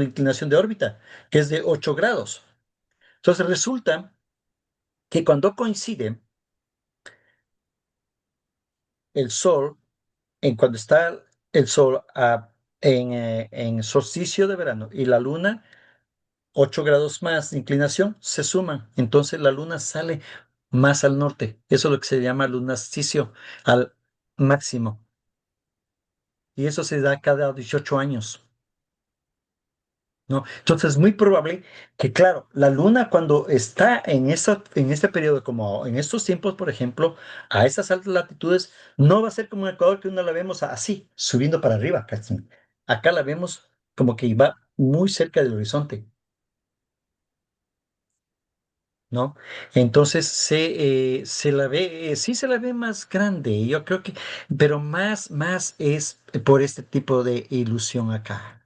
Speaker 1: inclinación de órbita, que es de 8 grados. Entonces resulta que cuando coincide el Sol, cuando está el Sol en solsticio de verano y la Luna 8 grados más de inclinación, se suman. Entonces la luna sale más al norte. Eso es lo que se llama lunasticio al máximo. Y eso se da cada 18 años, ¿no? Entonces es muy probable que, claro, la luna cuando está en este periodo, como en estos tiempos, por ejemplo, a esas altas latitudes, no va a ser como en Ecuador que uno la vemos así, subiendo para arriba, casi. Acá la vemos como que va muy cerca del horizonte. ¿No? Entonces se la ve, sí se la ve más grande, yo creo que, pero más es por este tipo de ilusión acá,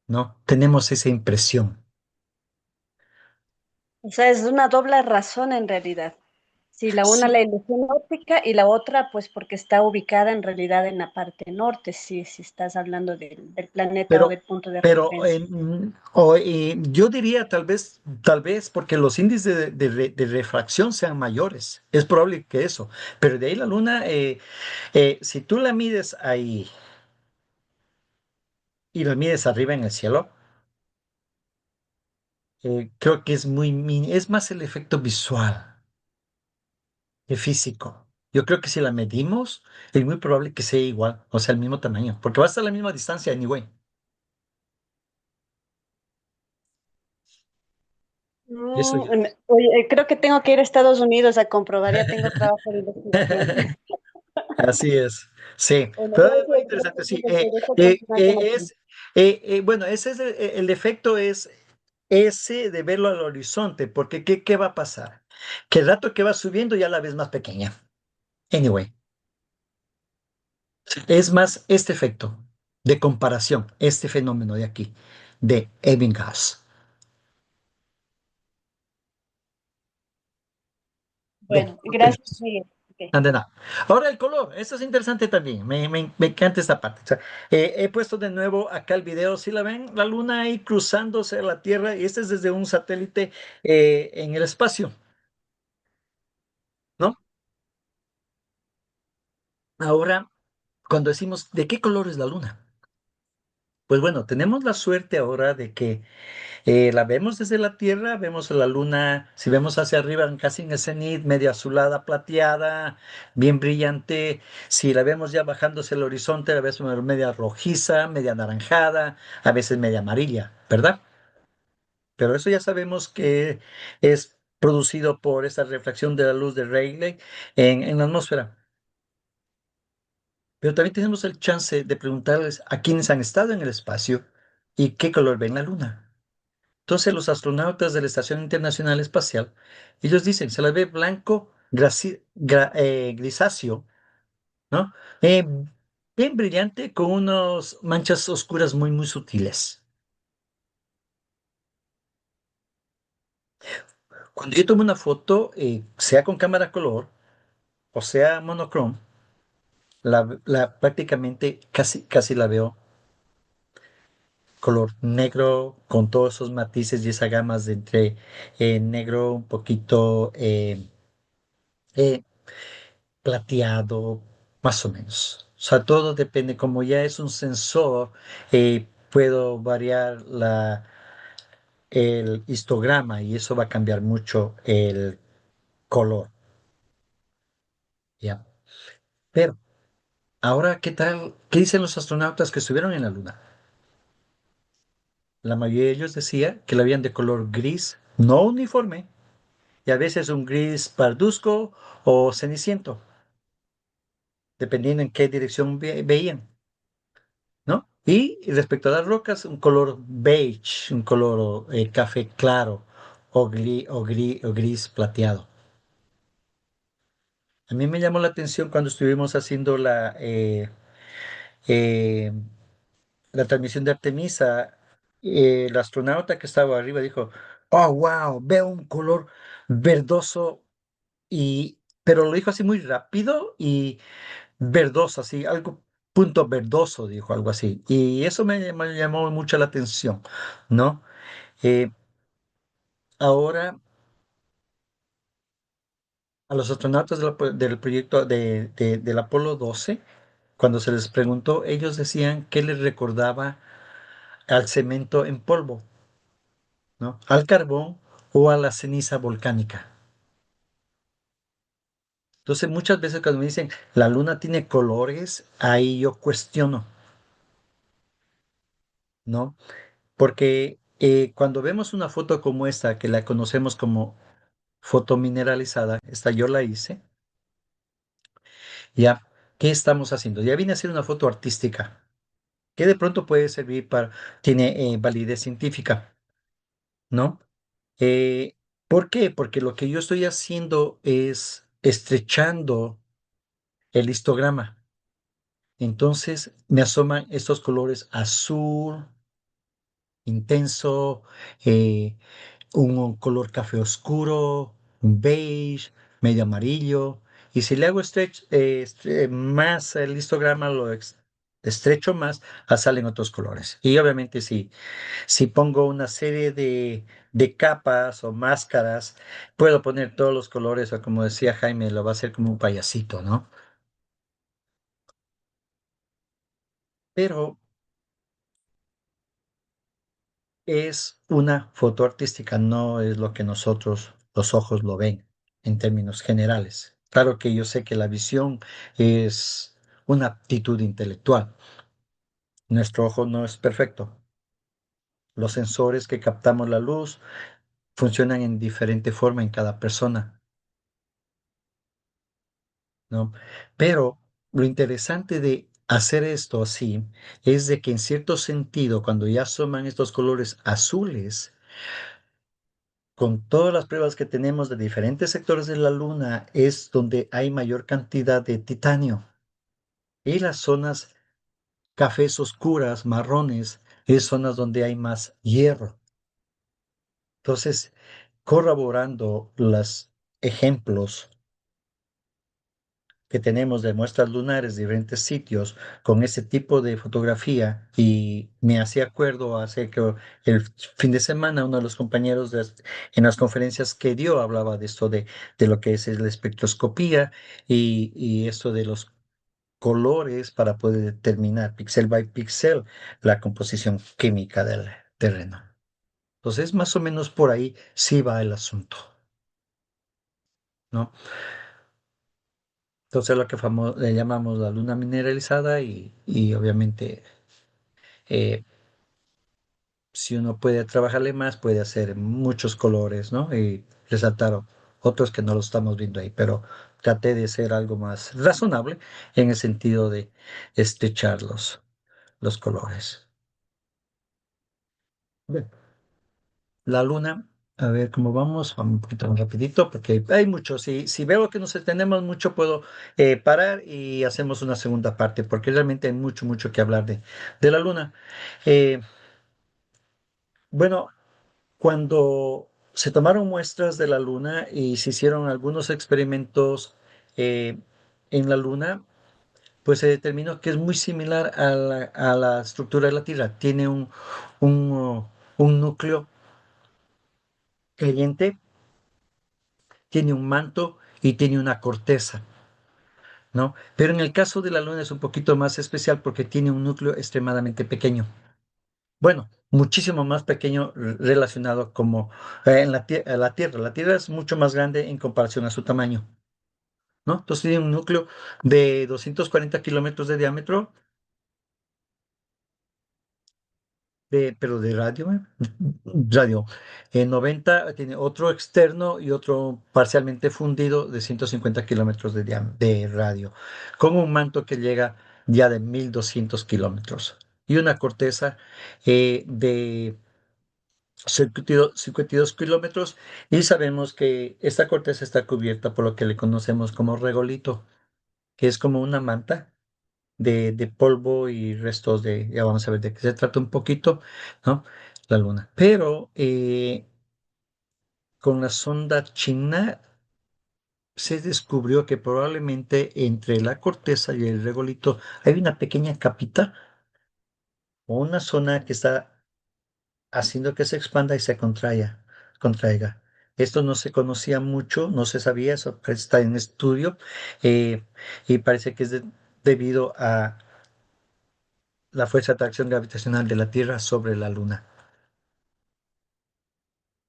Speaker 1: ¿no? Tenemos esa impresión.
Speaker 3: O sea, es una doble razón en realidad. Sí, la una
Speaker 1: Sí,
Speaker 3: la ilusión óptica y la otra pues porque está ubicada en realidad en la parte norte, sí, si estás hablando del planeta o
Speaker 1: pero,
Speaker 3: del punto de
Speaker 1: pero
Speaker 3: referencia.
Speaker 1: yo diría tal vez porque los índices de refracción sean mayores, es probable que eso, pero de ahí la luna, si tú la mides ahí y la mides arriba en el cielo, creo que es es más el efecto visual que físico. Yo creo que si la medimos, es muy probable que sea igual, o sea, el mismo tamaño, porque va a estar a la misma distancia, anyway. Eso yo.
Speaker 3: Oye, creo que tengo que ir a Estados Unidos a comprobar, ya tengo trabajo de investigación.
Speaker 1: Así es, sí,
Speaker 3: Bueno,
Speaker 1: pero es muy
Speaker 3: gracias,
Speaker 1: interesante, sí.
Speaker 3: gracias, te dejo continuar con la pregunta.
Speaker 1: Bueno, ese es el defecto es ese de verlo al horizonte, porque ¿qué va a pasar? Que el rato que va subiendo ya la ves más pequeña. Anyway, es más este efecto de comparación, este fenómeno de aquí, de Ebbinghaus. Bien,
Speaker 3: Bueno,
Speaker 1: lo
Speaker 3: gracias,
Speaker 1: tenemos.
Speaker 3: Miguel. Ok.
Speaker 1: Ande nada. Ahora el color, eso es interesante también, me encanta esta parte. O sea, he puesto de nuevo acá el video, si la ven, la luna ahí cruzándose a la Tierra, y este es desde un satélite en el espacio, ¿no? Ahora, cuando decimos, ¿de qué color es la luna? Pues bueno, tenemos la suerte ahora de que la vemos desde la Tierra, vemos la luna, si vemos hacia arriba, casi en el cenit, medio azulada, plateada, bien brillante. Si la vemos ya bajándose el horizonte, la vemos media rojiza, media anaranjada, a veces media amarilla, ¿verdad? Pero eso ya sabemos que es producido por esa refracción de la luz de Rayleigh en la atmósfera. Pero también tenemos el chance de preguntarles a quienes han estado en el espacio y qué color ven la luna. Entonces los astronautas de la Estación Internacional Espacial, ellos dicen, se les ve blanco, grisáceo, ¿no? bien brillante con unas manchas oscuras muy, muy sutiles. Cuando yo tomo una foto, sea con cámara color o sea monochrome, prácticamente casi, casi la veo color negro con todos esos matices y esas gamas de entre negro, un poquito eh, plateado, más o menos. O sea, todo depende, como ya es un sensor, puedo variar el histograma y eso va a cambiar mucho el color, ¿ya? Pero, ahora, ¿qué tal? ¿Qué dicen los astronautas que estuvieron en la Luna? La mayoría de ellos decía que la habían de color gris, no uniforme, y a veces un gris parduzco o ceniciento, dependiendo en qué dirección veían, ¿no? Y respecto a las rocas, un color beige, un color café claro o gris plateado. A mí me llamó la atención cuando estuvimos haciendo eh, la transmisión de Artemisa, el astronauta que estaba arriba dijo, oh, wow, veo un color verdoso pero lo dijo así muy rápido y verdoso, así, algo, punto verdoso, dijo algo así. Y eso me llamó mucho la atención, ¿no? Eh, ahora, a los astronautas del proyecto del Apolo 12, cuando se les preguntó, ellos decían que les recordaba al cemento en polvo, ¿no? Al carbón o a la ceniza volcánica. Entonces, muchas veces cuando me dicen la luna tiene colores, ahí yo cuestiono, ¿no? Porque cuando vemos una foto como esta, que la conocemos como foto mineralizada, esta yo la hice, ya, ¿qué estamos haciendo? Ya viene a ser una foto artística, que de pronto puede servir tiene validez científica, ¿no? Eh, ¿Por qué? Porque lo que yo estoy haciendo es estrechando el histograma. Entonces me asoman estos colores azul, intenso, eh, un color café oscuro, un beige, medio amarillo. Y si le hago más el histograma, estrecho más, salen otros colores. Y obviamente si pongo una serie de capas o máscaras, puedo poner todos los colores, o como decía Jaime, lo va a hacer como un payasito, ¿no? Pero es una foto artística, no es lo que nosotros, los ojos, lo ven en términos generales. Claro que yo sé que la visión es una aptitud intelectual. Nuestro ojo no es perfecto. Los sensores que captamos la luz funcionan en diferente forma en cada persona, ¿no? Pero lo interesante de hacer esto así es de que en cierto sentido, cuando ya asoman estos colores azules, con todas las pruebas que tenemos de diferentes sectores de la Luna, es donde hay mayor cantidad de titanio. Y las zonas cafés oscuras, marrones, es zonas donde hay más hierro. Entonces, corroborando los ejemplos que tenemos de muestras lunares de diferentes sitios con ese tipo de fotografía, y me hacía acuerdo hace que el fin de semana uno de los compañeros en las conferencias que dio hablaba de esto de lo que es la espectroscopía y esto de los colores para poder determinar píxel by píxel la composición química del terreno. Entonces, más o menos por ahí sí va el asunto, ¿no? Entonces, lo que le llamamos la luna mineralizada y obviamente, eh, si uno puede trabajarle más, puede hacer muchos colores, ¿no? Y resaltar otros que no lo estamos viendo ahí, pero traté de ser algo más razonable en el sentido de estrechar los colores. Bien. La luna. A ver cómo vamos. Vamos un poquito más rapidito porque hay mucho. Si veo que nos extendemos mucho, puedo parar y hacemos una segunda parte porque realmente hay mucho, mucho que hablar de la Luna. Eh, bueno, cuando se tomaron muestras de la Luna y se hicieron algunos experimentos eh, en la Luna, pues se determinó que es muy similar a la estructura de la Tierra. Tiene un núcleo caliente, tiene un manto y tiene una corteza, ¿no? Pero en el caso de la Luna es un poquito más especial porque tiene un núcleo extremadamente pequeño. Bueno, muchísimo más pequeño relacionado como en a la Tierra. La Tierra es mucho más grande en comparación a su tamaño, ¿no? Entonces tiene un núcleo de 240 kilómetros de diámetro, pero de radio, radio. 90 tiene otro externo y otro parcialmente fundido de 150 kilómetros de radio, con un manto que llega ya de 1200 kilómetros y una corteza de 52 kilómetros y sabemos que esta corteza está cubierta por lo que le conocemos como regolito, que es como una manta de polvo y restos de, ya vamos a ver de qué se trata un poquito, ¿no? La luna. Pero con la sonda china se descubrió que probablemente entre la corteza y el regolito hay una pequeña capita o una zona que está haciendo que se expanda y se contraiga. Esto no se conocía mucho, no se sabía, eso está en estudio eh, y parece que es debido a la fuerza de atracción gravitacional de la Tierra sobre la Luna.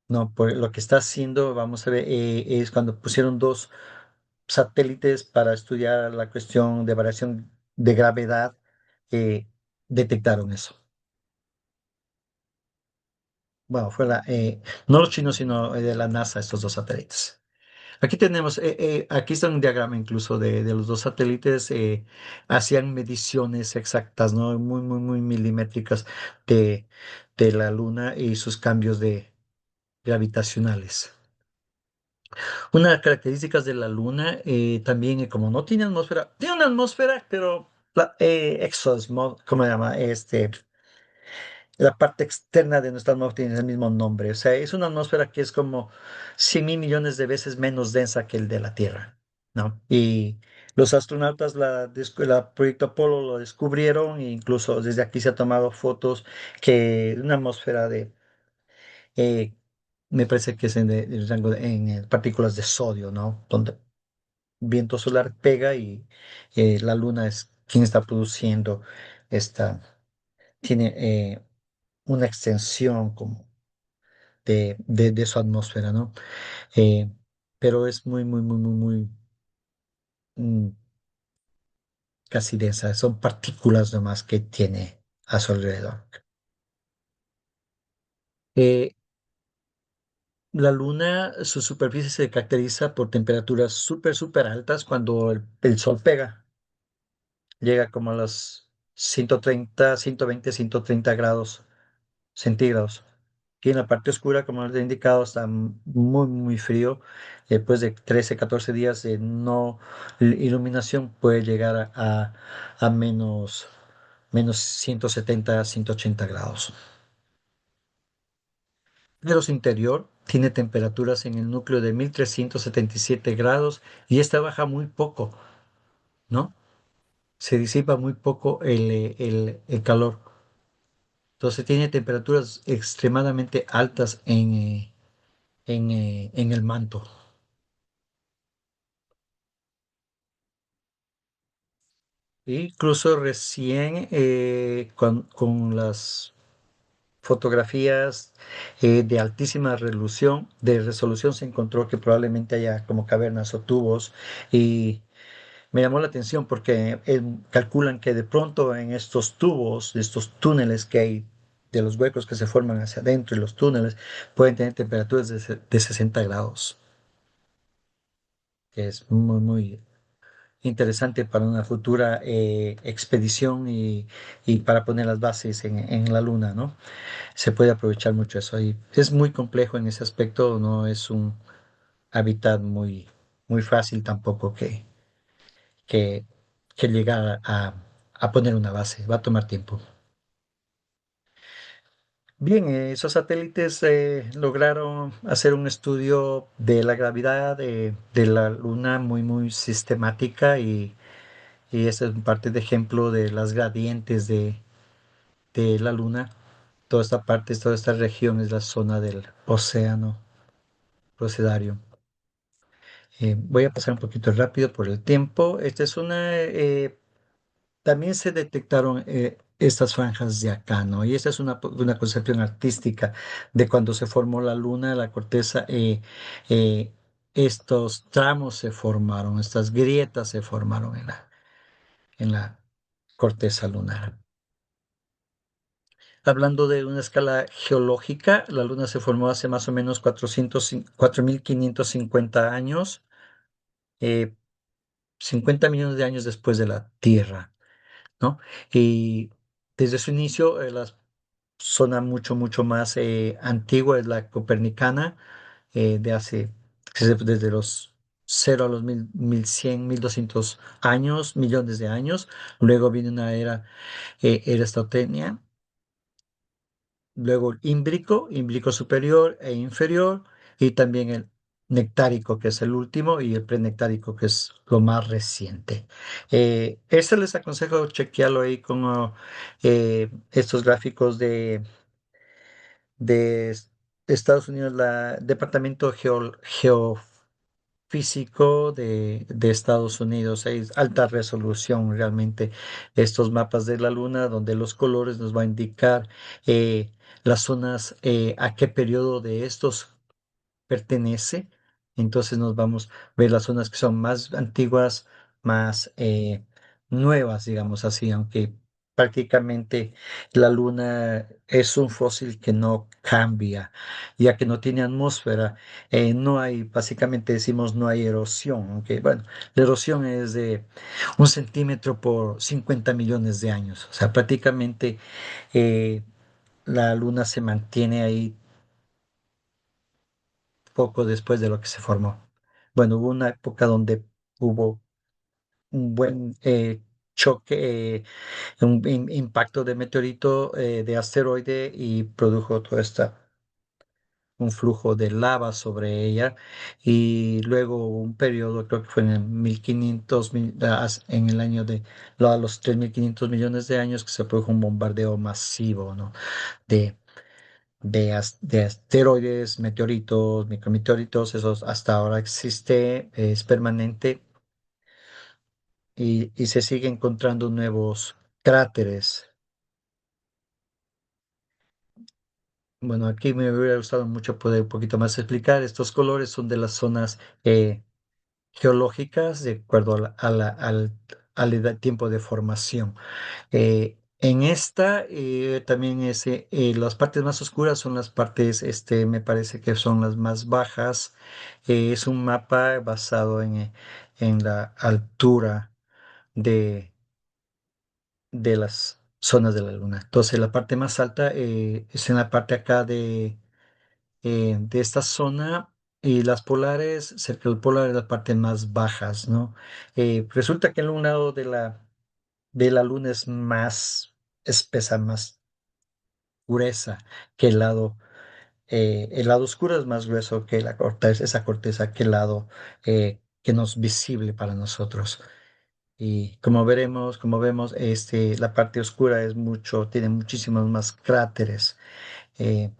Speaker 1: No, por lo que está haciendo, vamos a ver, es cuando pusieron dos satélites para estudiar la cuestión de variación de gravedad, eh, detectaron eso. Bueno, no los chinos, sino de la NASA, estos dos satélites. Aquí tenemos, aquí está un diagrama incluso de los dos satélites, hacían mediciones exactas, ¿no? Muy, muy, muy milimétricas de, de la Luna y sus cambios gravitacionales. Una de las características de la Luna también, como no tiene atmósfera, tiene una atmósfera, pero ¿cómo se llama? La parte externa de nuestra atmósfera tiene el mismo nombre. O sea, es una atmósfera que es como 100 mil millones de veces menos densa que el de la Tierra, ¿no? Y los astronautas, la Proyecto Apolo lo descubrieron, e incluso desde aquí se ha tomado fotos que una atmósfera eh, me parece que es el rango en partículas de sodio, ¿no? Donde viento solar pega y la luna es quien está produciendo esta, tiene una extensión como de su atmósfera, ¿no? Eh, pero es muy, muy, muy, muy, muy mm, casi densa, son partículas nomás que tiene a su alrededor. Eh, la luna, su superficie se caracteriza por temperaturas súper, súper altas cuando el sol pega. Llega como a los 130, 120, 130 grados centígrados. Y en la parte oscura, como les he indicado, está muy, muy frío. Después de 13, 14 días de no iluminación, puede llegar a menos 170, 180 grados. Pero su interior tiene temperaturas en el núcleo de 1377 grados y esta baja muy poco, ¿no? Se disipa muy poco el calor. Entonces tiene temperaturas extremadamente altas en el manto. Incluso recién con las fotografías de altísima resolución se encontró que probablemente haya como cavernas o tubos y me llamó la atención porque calculan que de pronto en estos tubos, de estos túneles que hay, de los huecos que se forman hacia adentro y los túneles, pueden tener temperaturas de 60 grados, que es muy, muy interesante para una futura expedición y para poner las bases en la Luna, ¿no? Se puede aprovechar mucho eso. Y es muy complejo en ese aspecto, no es un hábitat muy fácil tampoco que, que llegar a poner una base. Va a tomar tiempo. Bien, esos satélites lograron hacer un estudio de la gravedad de la Luna muy sistemática y ese es parte de ejemplo de las gradientes de la Luna. Toda esta parte, toda esta región es la zona del océano procedario. Voy a pasar un poquito rápido por el tiempo. Esta es también se detectaron estas franjas de acá, ¿no? Y esta es una concepción artística de cuando se formó la luna, la corteza, eh, estos tramos se formaron, estas grietas se formaron en la corteza lunar. Hablando de una escala geológica, la luna se formó hace más o menos 4.550 años, eh, 50 millones de años después de la Tierra, ¿no? Y desde su inicio, la zona mucho más antigua es la copernicana, de hace, desde los 0 a los 1.100, 1.200 años, millones de años. Luego viene una era erastotenia, luego el ímbrico superior e inferior, y también el nectárico, que es el último, y el prenectárico, que es lo más reciente. Este les aconsejo chequearlo ahí con estos gráficos de Estados Unidos, la Departamento Geofísico de Estados Unidos. Hay alta resolución realmente estos mapas de la Luna, donde los colores nos va a indicar las zonas, a qué periodo de estos pertenece. Entonces nos vamos a ver las zonas que son más antiguas, más nuevas, digamos así, aunque prácticamente la Luna es un fósil que no cambia, ya que no tiene atmósfera. No hay, básicamente decimos, no hay erosión, aunque bueno, la erosión es de 1 centímetro por 50 millones de años. O sea, prácticamente eh, la Luna se mantiene ahí poco después de lo que se formó. Bueno, hubo una época donde hubo un buen choque, un impacto de meteorito, de asteroide, y produjo un flujo de lava sobre ella. Y luego hubo un periodo, creo que fue en el 1500, en el año a los 3.500 millones de años, que se produjo un bombardeo masivo, ¿no? de de asteroides, meteoritos, micrometeoritos. Esos hasta ahora existe, es permanente, y se sigue encontrando nuevos cráteres. Bueno, aquí me hubiera gustado mucho poder un poquito más explicar. Estos colores son de las zonas geológicas de acuerdo al tiempo de formación. En esta también las partes más oscuras son las partes, me parece que son las más bajas. Es un mapa basado en la altura de, de las zonas de la Luna. Entonces, la parte más alta es en la parte acá de esta zona, y las polares, cerca del polar, es la parte más bajas, ¿no? Resulta que en un lado de la Luna es más espesa, más gruesa que el lado oscuro es más grueso que la corteza, esa corteza, que el lado que no es visible para nosotros. Y como vemos, la parte oscura tiene muchísimos más cráteres, eh,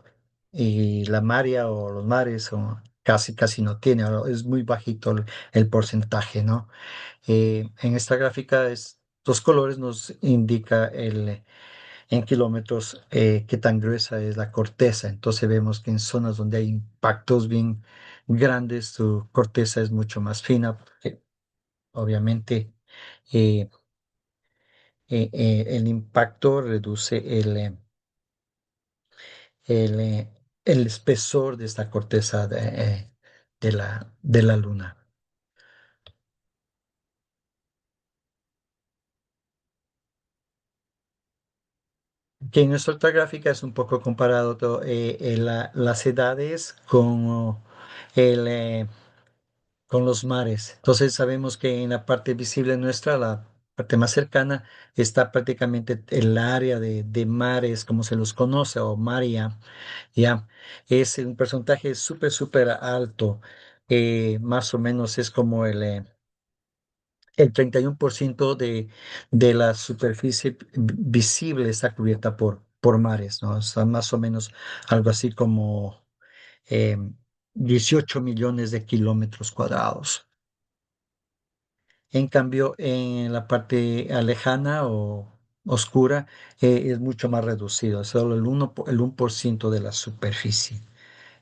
Speaker 1: y la marea o los mares casi no tiene, o es muy bajito el porcentaje, ¿no? En esta gráfica, estos colores nos indica en kilómetros qué tan gruesa es la corteza. Entonces vemos que en zonas donde hay impactos bien grandes, su corteza es mucho más fina, porque obviamente eh, el impacto reduce el, eh, el espesor de esta corteza de la Luna. que en nuestra otra gráfica es un poco comparado las edades el, eh, con los mares. Entonces sabemos que en la parte visible nuestra, la parte más cercana, está prácticamente el área de mares, como se los conoce, o Maria, ya. Es un porcentaje súper, súper alto. Más o menos es como el 31% de la superficie visible está cubierta por mares, ¿no? O sea, más o menos algo así como eh, 18 millones de kilómetros cuadrados. En cambio, en la parte lejana o oscura es mucho más reducido, solo el 1% de la superficie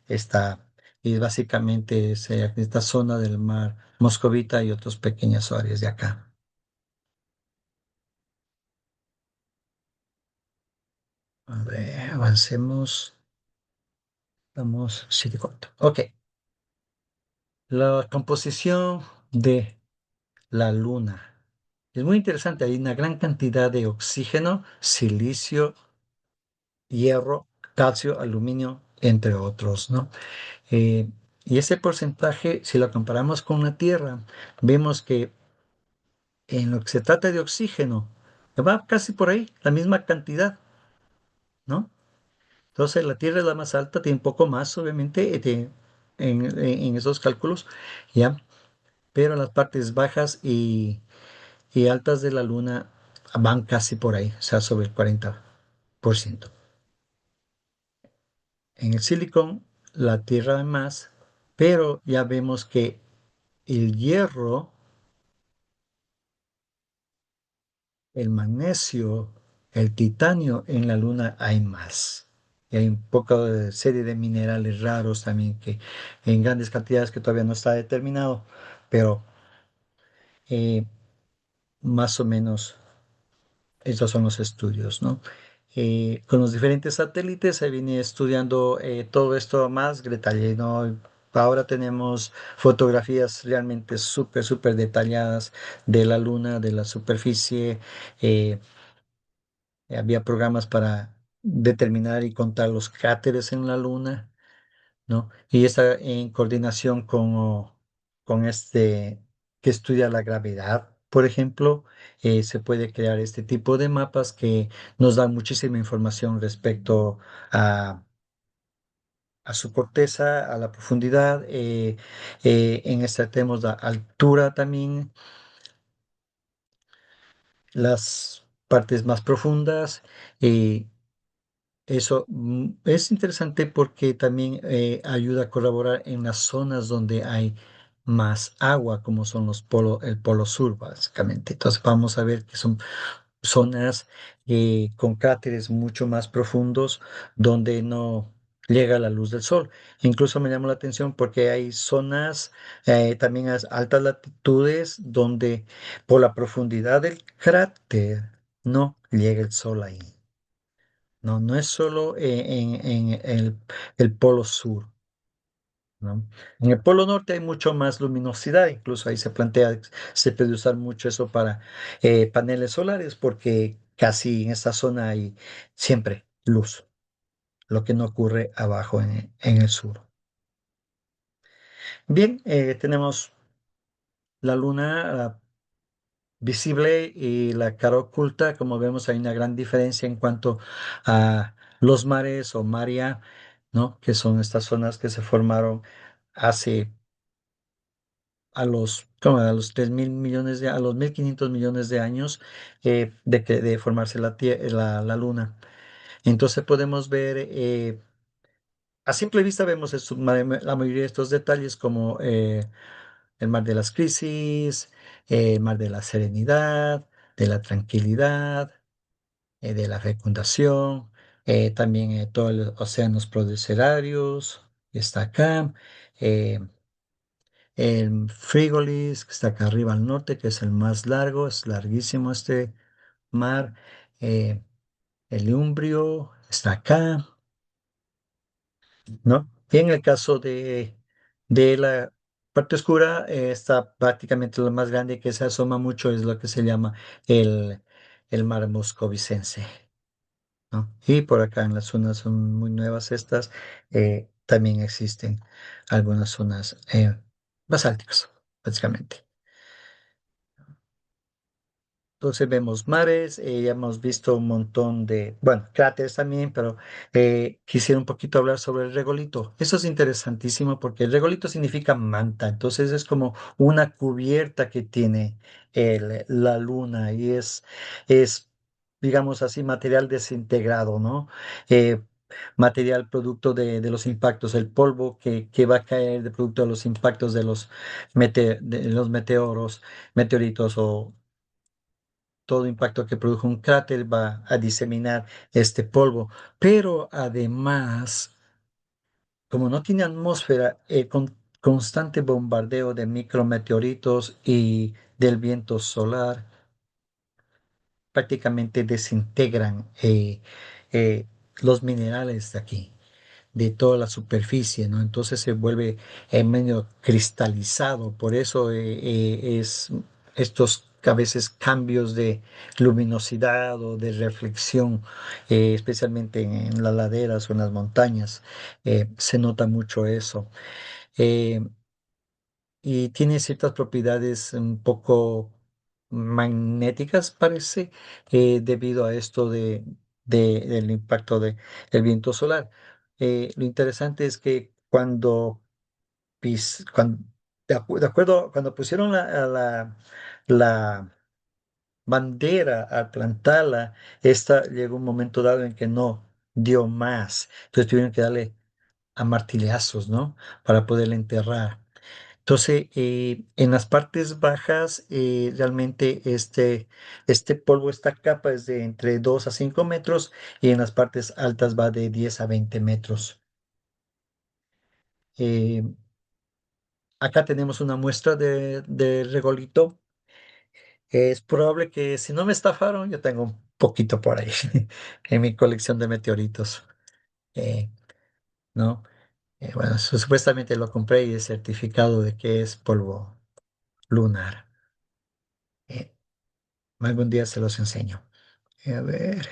Speaker 1: está, y básicamente es esta zona del mar Moscovita y otras pequeñas áreas de acá. A ver, avancemos. Vamos, 7 corto. Ok, la composición de la luna. Es muy interesante, hay una gran cantidad de oxígeno, silicio, hierro, calcio, aluminio, entre otros, ¿no? Eh, y ese porcentaje, si lo comparamos con la Tierra, vemos que en lo que se trata de oxígeno, va casi por ahí, la misma cantidad, ¿no? Entonces la Tierra es la más alta, tiene un poco más, obviamente, en esos cálculos, ¿ya? Pero las partes bajas y altas de la Luna van casi por ahí, o sea, sobre el 40%. En el silicón, la Tierra hay más, pero ya vemos que el hierro, el magnesio, el titanio en la Luna hay más. Y hay un poco de serie de minerales raros también que en grandes cantidades que todavía no está determinado, pero más o menos estos son los estudios, ¿no? Con los diferentes satélites se viene estudiando todo esto más detalle, ¿no? Ahora tenemos fotografías realmente súper, súper detalladas de la Luna, de la superficie. eh, Había programas para determinar y contar los cráteres en la Luna, ¿no? Y está en coordinación con este que estudia la gravedad, por ejemplo, se puede crear este tipo de mapas que nos dan muchísima información respecto a, a su corteza, a la profundidad, en este tenemos la altura también, las partes más profundas. Eso es interesante porque también ayuda a colaborar en las zonas donde hay más agua, como son el polo sur, básicamente. Entonces vamos a ver que son zonas con cráteres mucho más profundos donde no llega la luz del sol. Incluso me llamó la atención porque hay zonas también a altas latitudes donde por la profundidad del cráter no llega el sol ahí. No, no es solo en el polo sur, ¿no? En el polo norte hay mucho más luminosidad, incluso ahí se plantea, se puede usar mucho eso para paneles solares, porque casi en esta zona hay siempre luz, lo que no ocurre abajo en el sur. Bien, tenemos la luna visible y la cara oculta. Como vemos, hay una gran diferencia en cuanto a los mares o maria, ¿no? Que son estas zonas que se formaron hace como a los 3.000 millones a los 1.500 millones de años de formarse la Luna. Entonces podemos ver, a simple vista vemos la mayoría de estos detalles como el mar de las crisis, el mar de la serenidad, de la tranquilidad, de la fecundación, también todos los océanos procesorarios, está acá, eh, el Frigolis, que está acá arriba al norte, que es el más largo, es larguísimo este mar, eh, el Umbrio está acá, ¿no? Y en el caso de la parte oscura, está prácticamente lo más grande que se asoma mucho, es lo que se llama el, el mar moscovicense. ¿no? Y por acá en las zonas son muy nuevas estas, también existen algunas zonas basálticas, básicamente. Entonces vemos mares, ya hemos visto un montón de, bueno, cráteres también, pero quisiera un poquito hablar sobre el regolito. Eso es interesantísimo porque el regolito significa manta, entonces es como una cubierta que tiene la luna y es, digamos así, material desintegrado, ¿no? Eh, Material producto de los impactos, el polvo que va a caer de producto de los impactos de de los meteoros, meteoritos o todo impacto que produjo un cráter va a diseminar este polvo. Pero además, como no tiene atmósfera, con constante bombardeo de micrometeoritos y del viento solar, prácticamente desintegran eh, los minerales de aquí, de toda la superficie, ¿no? Entonces se vuelve medio cristalizado, por eso es estos a veces cambios de luminosidad o de reflexión, especialmente en las laderas o en las montañas, se nota mucho eso. Eh, y tiene ciertas propiedades un poco magnéticas, parece, debido a esto del impacto del viento solar. Lo interesante es que cuando de acuerdo, cuando pusieron la bandera al plantarla, esta llegó un momento dado en que no dio más. Entonces tuvieron que darle a martillazos, ¿no? Para poderla enterrar. Entonces, en las partes bajas, realmente este polvo, esta capa es de entre 2 a 5 metros y en las partes altas va de 10 a 20 metros. Eh, Acá tenemos una muestra de regolito. Es probable que si no me estafaron, yo tengo un poquito por ahí en mi colección de meteoritos, eh, ¿no? Bueno, supuestamente lo compré y es certificado de que es polvo lunar. Eh, Algún día se los enseño. A ver,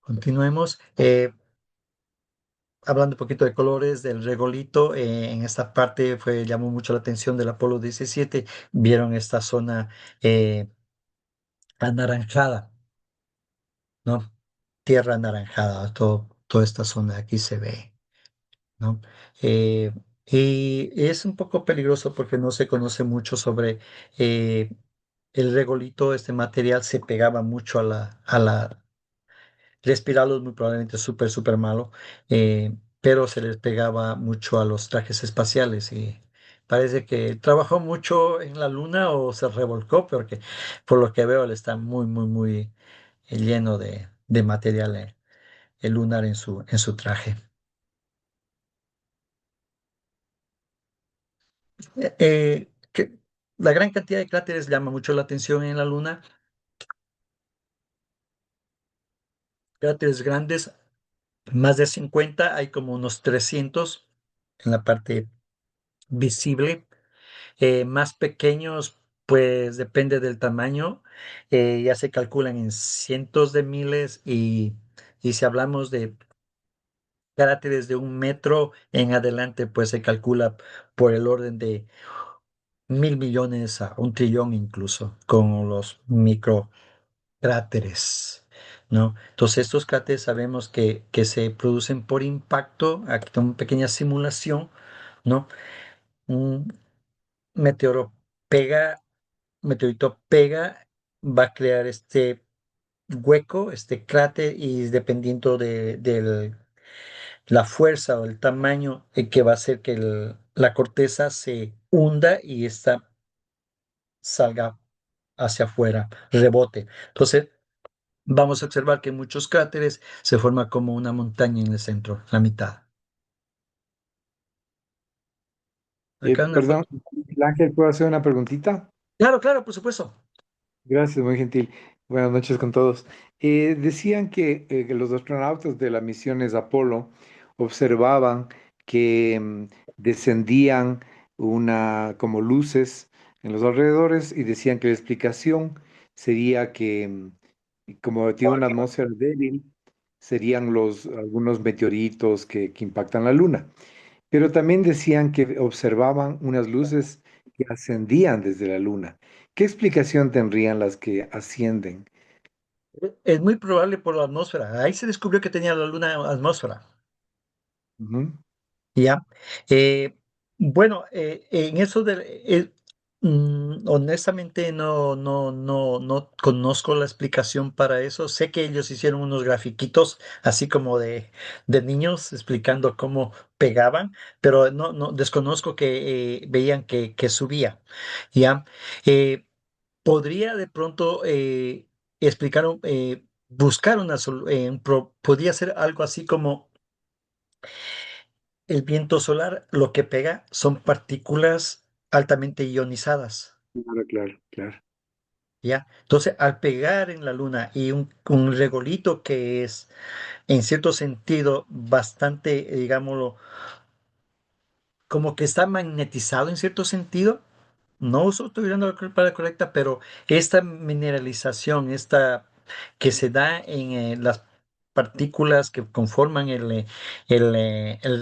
Speaker 1: continuemos. Hablando un poquito de colores del regolito, en esta parte llamó mucho la atención del Apolo 17. Vieron esta zona eh, anaranjada, ¿no? Tierra anaranjada, toda esta zona de aquí se ve, ¿no? Eh, y es un poco peligroso porque no se conoce mucho sobre eh, el regolito. Este material se pegaba mucho a la respirarlo es muy probablemente súper, súper malo, pero se les pegaba mucho a los trajes espaciales y parece que trabajó mucho en la luna o se revolcó, porque por lo que veo él está muy, muy, muy lleno de material el lunar en su traje. La gran cantidad de cráteres llama mucho la atención en la luna. Cráteres grandes, más de 50, hay como unos 300 en la parte visible. Más pequeños, pues depende del tamaño, ya se calculan en cientos de miles y si hablamos de cráteres de 1 metro en adelante, pues se calcula por el orden de 1.000 millones a 1 trillón incluso con los microcráteres, ¿no? Entonces estos cráteres sabemos que se producen por impacto, aquí está una pequeña simulación, ¿no? Un meteoro pega meteorito pega, va a crear este hueco, este cráter, y dependiendo de la fuerza o el tamaño que va a hacer que la corteza se hunda y esta salga hacia afuera, rebote. Entonces, vamos a observar que en muchos cráteres se forma como una montaña en el centro, la mitad. Acá una
Speaker 2: Perdón,
Speaker 1: foto.
Speaker 2: Ángel, ¿puedo hacer una preguntita?
Speaker 1: Claro, claro, por supuesto.
Speaker 2: Gracias, muy gentil. Buenas noches con todos. Decían que los astronautas de las misiones Apolo observaban que descendían como luces en los alrededores y decían que la explicación sería que como tiene una atmósfera débil, serían algunos meteoritos que impactan la Luna. Pero también decían que observaban unas luces que ascendían desde la Luna. ¿Qué explicación tendrían las que ascienden?
Speaker 1: Es muy probable por la atmósfera. Ahí se descubrió que tenía la luna atmósfera.
Speaker 2: Ujú.
Speaker 1: Ya. Eh, bueno, en eso honestamente no conozco la explicación para eso. Sé que ellos hicieron unos grafiquitos así como de niños explicando cómo pegaban, pero no desconozco que veían que subía. Ya. Eh, podría de pronto explicar, buscar podría ser algo así como el viento solar, lo que pega son partículas altamente ionizadas,
Speaker 2: Claro, claro, claro.
Speaker 1: ¿ya? Entonces, al pegar en la luna y un regolito que es, en cierto sentido, bastante, digámoslo, como que está magnetizado en cierto sentido, no estoy dando la palabra correcta, pero esta mineralización, esta que se da en las partículas que conforman el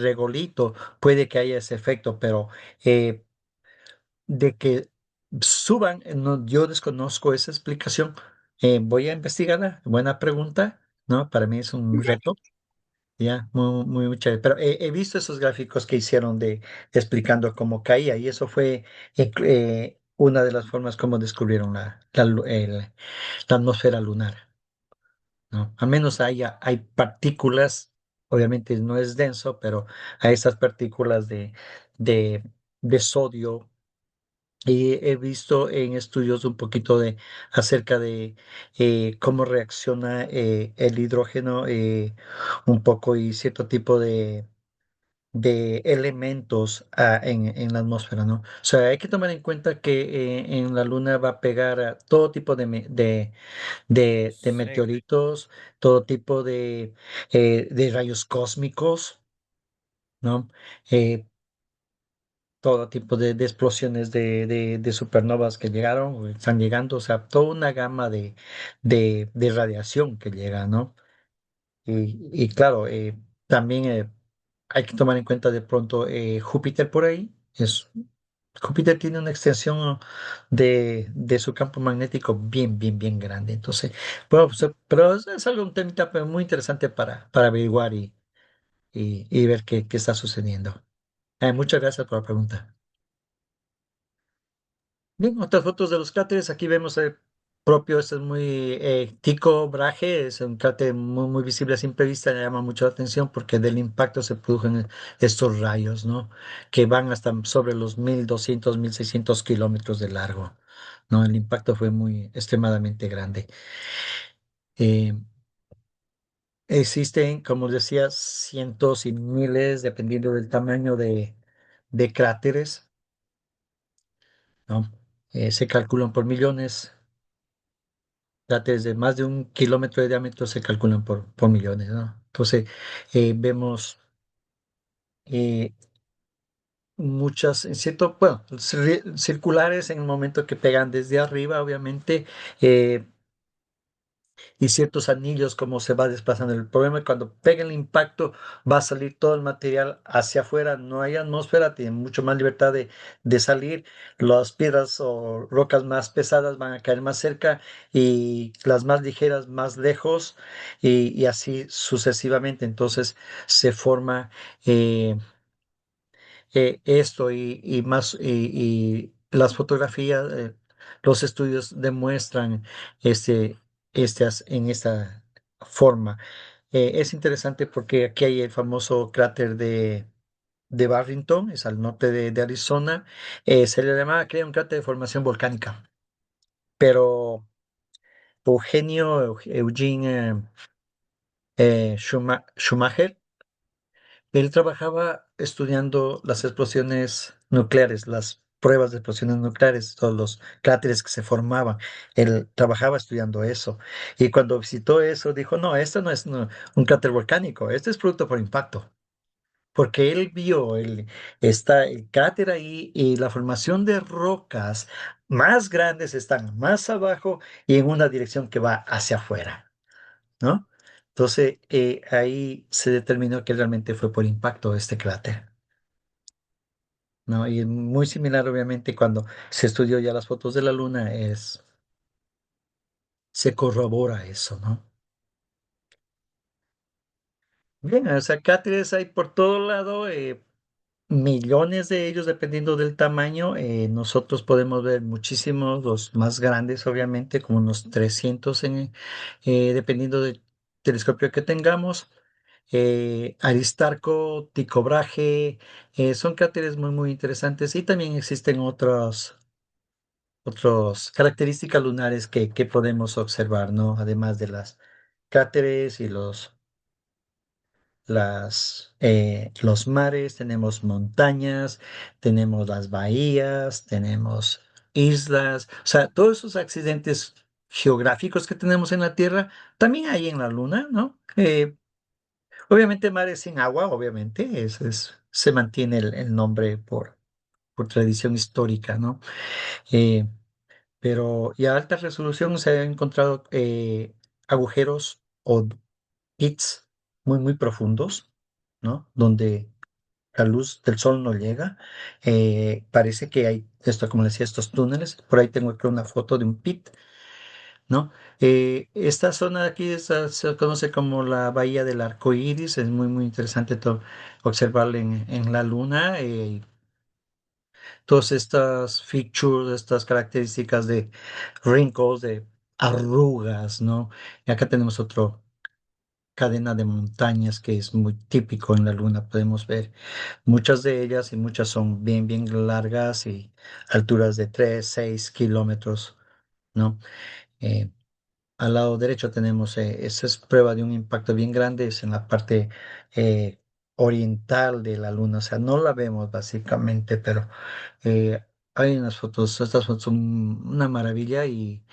Speaker 1: regolito, puede que haya ese efecto, pero eh, de que suban, no, yo desconozco esa explicación. Voy a investigarla, buena pregunta, ¿no? Para mí es un reto. Ya, muy chévere. Pero he visto esos gráficos que hicieron de explicando cómo caía y eso fue una de las formas como descubrieron la atmósfera lunar, ¿no? Al menos hay partículas, obviamente no es denso, pero hay esas partículas de, de sodio. Y he visto en estudios un poquito acerca de cómo reacciona el hidrógeno un poco y cierto tipo de elementos en la atmósfera, ¿no? O sea, hay que tomar en cuenta que en la Luna va a pegar a todo tipo de meteoritos, todo tipo de rayos cósmicos, ¿no? Eh, todo tipo de explosiones de supernovas que llegaron o están llegando, o sea, toda una gama de radiación que llega, ¿no? Y claro, también hay que tomar en cuenta de pronto Júpiter por ahí. Júpiter tiene una extensión de su campo magnético bien grande. Entonces, bueno, pues, pero es algo, un temita pero muy interesante para averiguar y ver qué está sucediendo. Muchas gracias por la pregunta. Bien, otras fotos de los cráteres. Aquí vemos el propio, este es muy Tycho Brahe, es un cráter muy visible a simple vista, le llama mucho la atención porque del impacto se produjo estos rayos, ¿no? Que van hasta sobre los 1200 1600 kilómetros de largo, ¿no? El impacto fue muy extremadamente grande. Eh, existen, como decía, cientos y miles, dependiendo del tamaño de cráteres, ¿no? Se calculan por millones. Cráteres de más de 1 kilómetro de diámetro se calculan por millones, ¿no? Entonces, vemos eh, muchas, en cierto, bueno, circulares en el momento que pegan desde arriba, obviamente, eh, y ciertos anillos como se va desplazando. El problema es cuando pega el impacto va a salir todo el material hacia afuera, no hay atmósfera, tiene mucho más libertad de salir, las piedras o rocas más pesadas van a caer más cerca y las más ligeras más lejos y así sucesivamente. Entonces se forma esto y más y las fotografías, los estudios demuestran en esta forma. Es interesante porque aquí hay el famoso cráter de Barrington, es al norte de Arizona. Se le llamaba, creo, un cráter de formación volcánica, pero Eugene Schumacher. Él trabajaba estudiando las explosiones nucleares, las pruebas de explosiones nucleares, todos los cráteres que se formaban. Él trabajaba estudiando eso. Y cuando visitó eso, dijo, no, esto no es un cráter volcánico, esto es producto por impacto. Porque él vio el cráter ahí y la formación de rocas más grandes están más abajo y en una dirección que va hacia afuera, ¿no? Entonces, ahí se determinó que realmente fue por impacto este cráter, ¿no? Y es muy similar, obviamente, cuando se estudió ya las fotos de la Luna, se corrobora eso, ¿no? Bien, o sea, cráteres hay por todo lado, millones de ellos dependiendo del tamaño. Nosotros podemos ver muchísimos, los más grandes, obviamente, como unos 300 dependiendo del telescopio que tengamos. Aristarco, Tycho Brahe, son cráteres muy, muy interesantes y también existen otros características lunares que podemos observar, ¿no? Además de las cráteres y los mares, tenemos montañas, tenemos las bahías, tenemos islas, o sea, todos esos accidentes geográficos que tenemos en la Tierra, también hay en la Luna, ¿no? Obviamente mares sin agua, obviamente, se mantiene el nombre por tradición histórica, ¿no? Eh, pero y a alta resolución se han encontrado agujeros o pits muy, muy profundos, ¿no? Donde la luz del sol no llega. Parece que hay, esto, como decía, estos túneles. Por ahí tengo aquí una foto de un pit, ¿no? Esta zona de aquí se conoce como la Bahía del Arco Iris. Es muy, muy interesante observarla en la luna. Todas estas features, estas características de wrinkles, de arrugas, ¿no? Y acá tenemos otro cadena de montañas que es muy típico en la luna. Podemos ver muchas de ellas y muchas son bien, bien largas y alturas de 3 6 kilómetros, ¿no? Eh, Al lado derecho tenemos, esa es prueba de un impacto bien grande, es en la parte eh, oriental de la luna, o sea, no la vemos básicamente, pero hay unas fotos, estas fotos son una maravilla y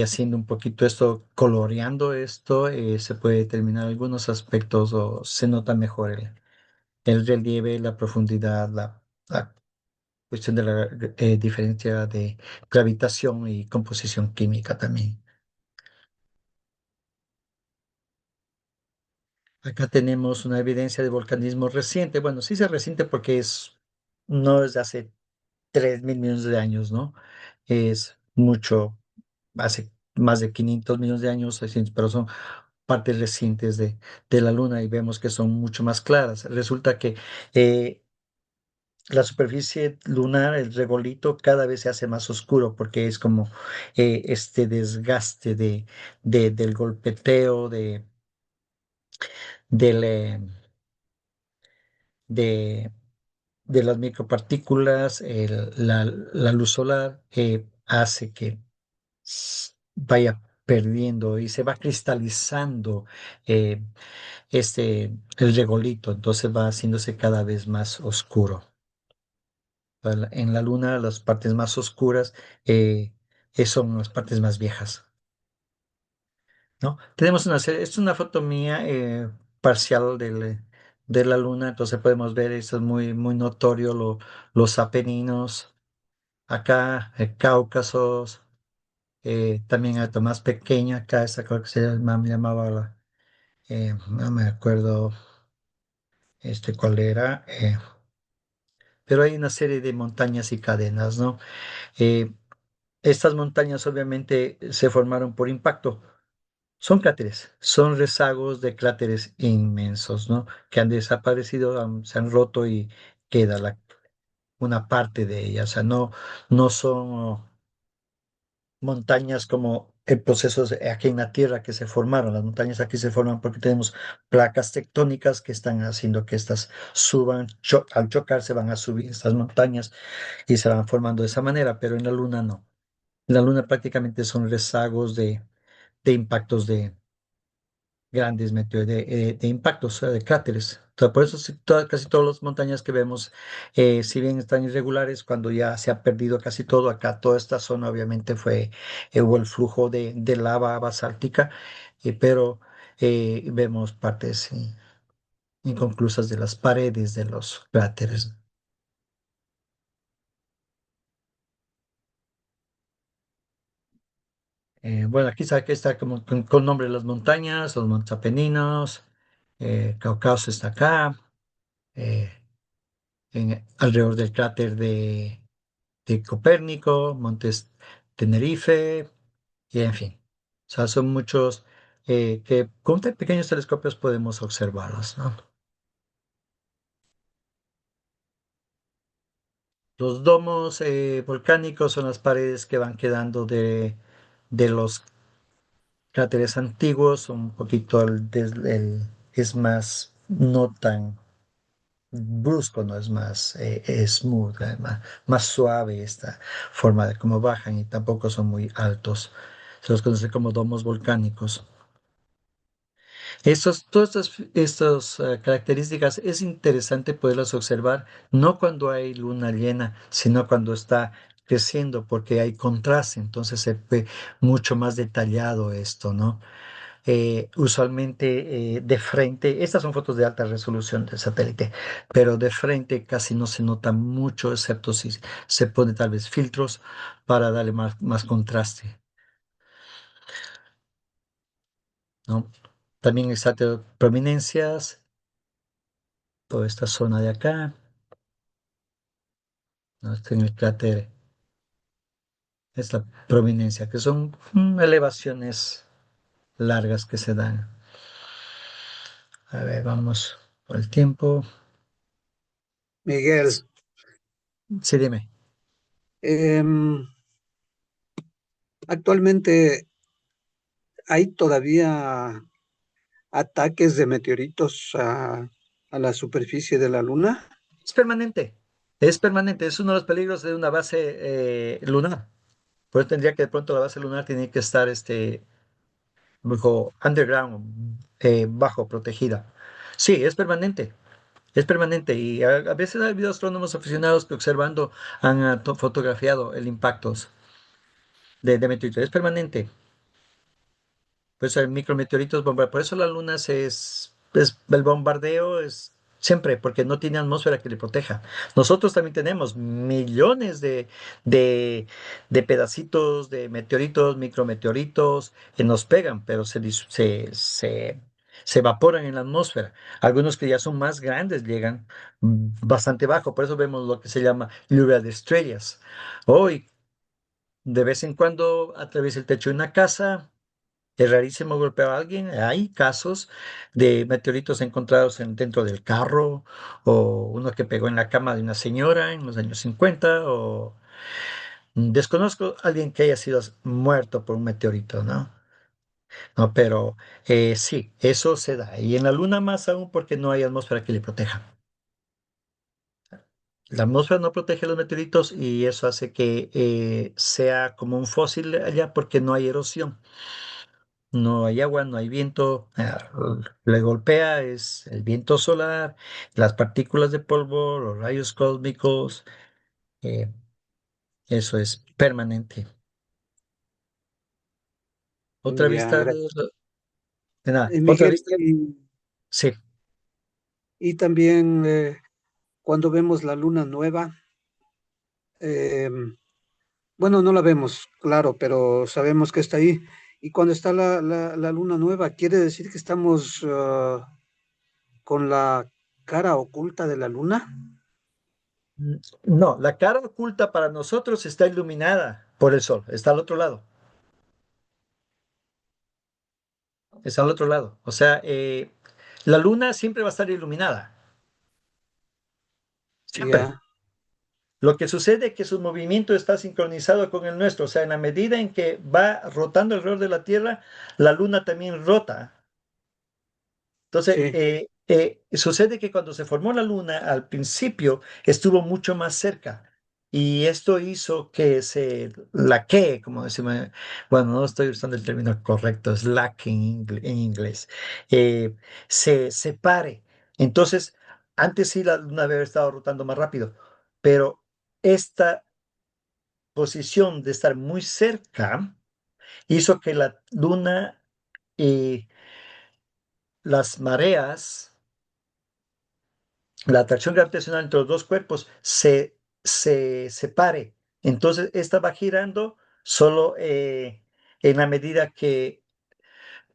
Speaker 1: haciendo un poquito esto, coloreando esto, se puede determinar algunos aspectos o se nota mejor el relieve, la profundidad, la cuestión de la diferencia de gravitación y composición química también. Acá tenemos una evidencia de volcanismo reciente. Bueno, sí es reciente porque no es de hace 3.000 millones de años, ¿no? Es mucho, hace más de 500 millones de años, 600, pero son partes recientes de la Luna y vemos que son mucho más claras. Resulta que eh, la superficie lunar, el regolito, cada vez se hace más oscuro porque es como este desgaste del golpeteo, del, de, de las micropartículas, la luz solar hace que vaya perdiendo y se va cristalizando eh, el regolito, entonces va haciéndose cada vez más oscuro. En la luna, las partes más oscuras son las partes más viejas, ¿no? Tenemos una serie, es una foto mía parcial de la luna, entonces podemos ver, esto es muy, muy notorio, los Apeninos, acá, Cáucasos, también algo más pequeña, acá esa creo que llamaba no me acuerdo cuál era, pero hay una serie de montañas y cadenas, ¿no? Eh, Estas montañas obviamente se formaron por impacto. Son cráteres, son rezagos de cráteres inmensos, ¿no? Que han desaparecido, se han roto y queda una parte de ellas. O sea, no son montañas como el proceso aquí en la Tierra que se formaron. Las montañas aquí se forman porque tenemos placas tectónicas que están haciendo que estas suban, al chocar se van a subir estas montañas y se van formando de esa manera, pero en la Luna no. En la Luna prácticamente son rezagos de impactos de grandes de impactos, de cráteres. Por eso casi todas las montañas que vemos, si bien están irregulares, cuando ya se ha perdido casi todo, acá toda esta zona obviamente hubo el flujo de lava basáltica, pero vemos partes inconclusas de las paredes de los cráteres. Bueno, aquí sabe que está como con nombre de las montañas, los montes Apeninos, Cáucaso está acá, eh, alrededor del cráter de Copérnico, Montes Tenerife, y en fin. O sea, son muchos que con pequeños telescopios podemos observarlos, ¿no? Los domos volcánicos son las paredes que van quedando de los cráteres antiguos, un poquito es más no tan brusco, no es más smooth, más suave esta forma de cómo bajan y tampoco son muy altos. Se los conoce como domos volcánicos. Todas estas características es interesante poderlas observar, no cuando hay luna llena, sino cuando está creciendo, porque hay contraste, entonces se ve mucho más detallado esto, ¿no? Usualmente de frente, estas son fotos de alta resolución del satélite, pero de frente casi no se nota mucho, excepto si se pone tal vez filtros para darle más contraste, ¿no? También existen prominencias, toda esta zona de acá, ¿no? Está en el cráter, esta prominencia, que son elevaciones largas que se dan. A ver, vamos por el tiempo.
Speaker 4: Miguel,
Speaker 1: Sí, dime.
Speaker 4: em, actualmente hay todavía ataques de meteoritos a la superficie de la Luna.
Speaker 1: Es permanente, es uno de los peligros de una base lunar. Por eso tendría que de pronto la base lunar tiene que estar bajo underground, bajo protegida. Sí, es permanente y a veces ha habido astrónomos aficionados que observando han fotografiado el impacto de meteoritos. Es permanente. Pues hay micrometeoritos bombardean. Por eso la luna el bombardeo es siempre, porque no tiene atmósfera que le proteja. Nosotros también tenemos millones de, de pedacitos de meteoritos, micrometeoritos que nos pegan, pero se evaporan en la atmósfera. Algunos que ya son más grandes llegan bastante bajo. Por eso vemos lo que se llama lluvia de estrellas. Hoy, de vez en cuando, atraviesa el techo de una casa. Es rarísimo golpear a alguien. Hay casos de meteoritos encontrados dentro del carro o uno que pegó en la cama de una señora en los años 50 o desconozco a alguien que haya sido muerto por un meteorito, ¿no? No, pero sí, eso se da. Y en la Luna más aún porque no hay atmósfera que le proteja. La atmósfera no protege los meteoritos y eso hace que sea como un fósil allá porque no hay erosión. No hay agua, no hay viento, le golpea es el viento solar, las partículas de polvo, los rayos cósmicos, eh, eso es permanente. Otra
Speaker 4: Ya,
Speaker 1: vista
Speaker 4: gracias.
Speaker 1: de nada, otra
Speaker 4: Miguel,
Speaker 1: vista, sí.
Speaker 4: y también cuando vemos la Luna nueva, em, bueno, no la vemos, claro, pero sabemos que está ahí. Y cuando está la Luna nueva, quiere decir que estamos con la cara oculta de la Luna.
Speaker 1: No, la cara oculta para nosotros está iluminada por el sol, está al otro lado, está al otro lado. O sea, la luna siempre va a estar iluminada, siempre.
Speaker 4: Ya,
Speaker 1: Lo que sucede es que su movimiento está sincronizado con el nuestro, o sea, en la medida en que va rotando alrededor de la Tierra, la Luna también rota. Entonces,
Speaker 4: sí,
Speaker 1: sucede que cuando se formó la Luna, al principio estuvo mucho más cerca y esto hizo que se laquee, como decimos, bueno, no estoy usando el término correcto, es laque en inglés, eh, se separe. Entonces, antes sí la Luna había estado rotando más rápido, pero esta posición de estar muy cerca hizo que la Luna y las mareas, la atracción gravitacional entre los dos cuerpos se separe. Entonces, esta va girando solo en la medida que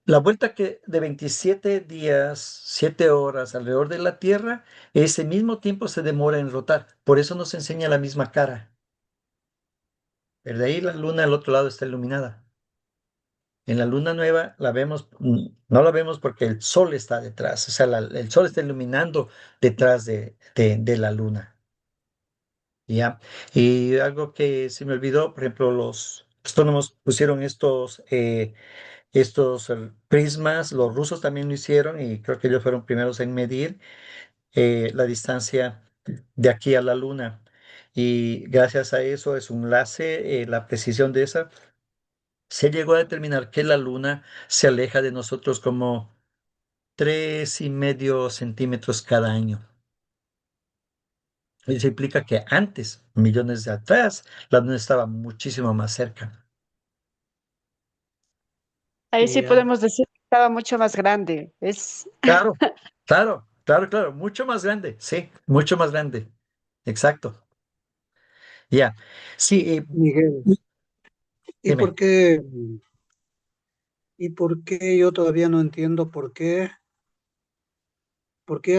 Speaker 1: la vuelta que de 27 días, 7 horas alrededor de la Tierra, ese mismo tiempo se demora en rotar. Por eso nos enseña la misma cara. Pero de ahí la luna al otro lado está iluminada. En la luna nueva la vemos, no la vemos porque el sol está detrás, o sea, el sol está iluminando detrás de la luna. ¿Ya? Y algo que se me olvidó, por ejemplo, los astrónomos pusieron estos prismas, los rusos también lo hicieron y creo que ellos fueron primeros en medir la distancia de aquí a la luna. Y gracias a eso, es un láser, la precisión de esa, se llegó a determinar que la luna se aleja de nosotros como 3,5 centímetros cada año. Eso implica que antes, millones de atrás, la luna estaba muchísimo más cerca.
Speaker 3: Ahí sí
Speaker 4: Ya.
Speaker 3: podemos decir que estaba mucho más grande. Es,
Speaker 1: Claro, claro, claro, claro, mucho más grande, sí, mucho más grande. Exacto. Ya. Sí,
Speaker 4: Miguel, ¿y
Speaker 1: dime,
Speaker 4: por qué, y por qué yo todavía no entiendo por qué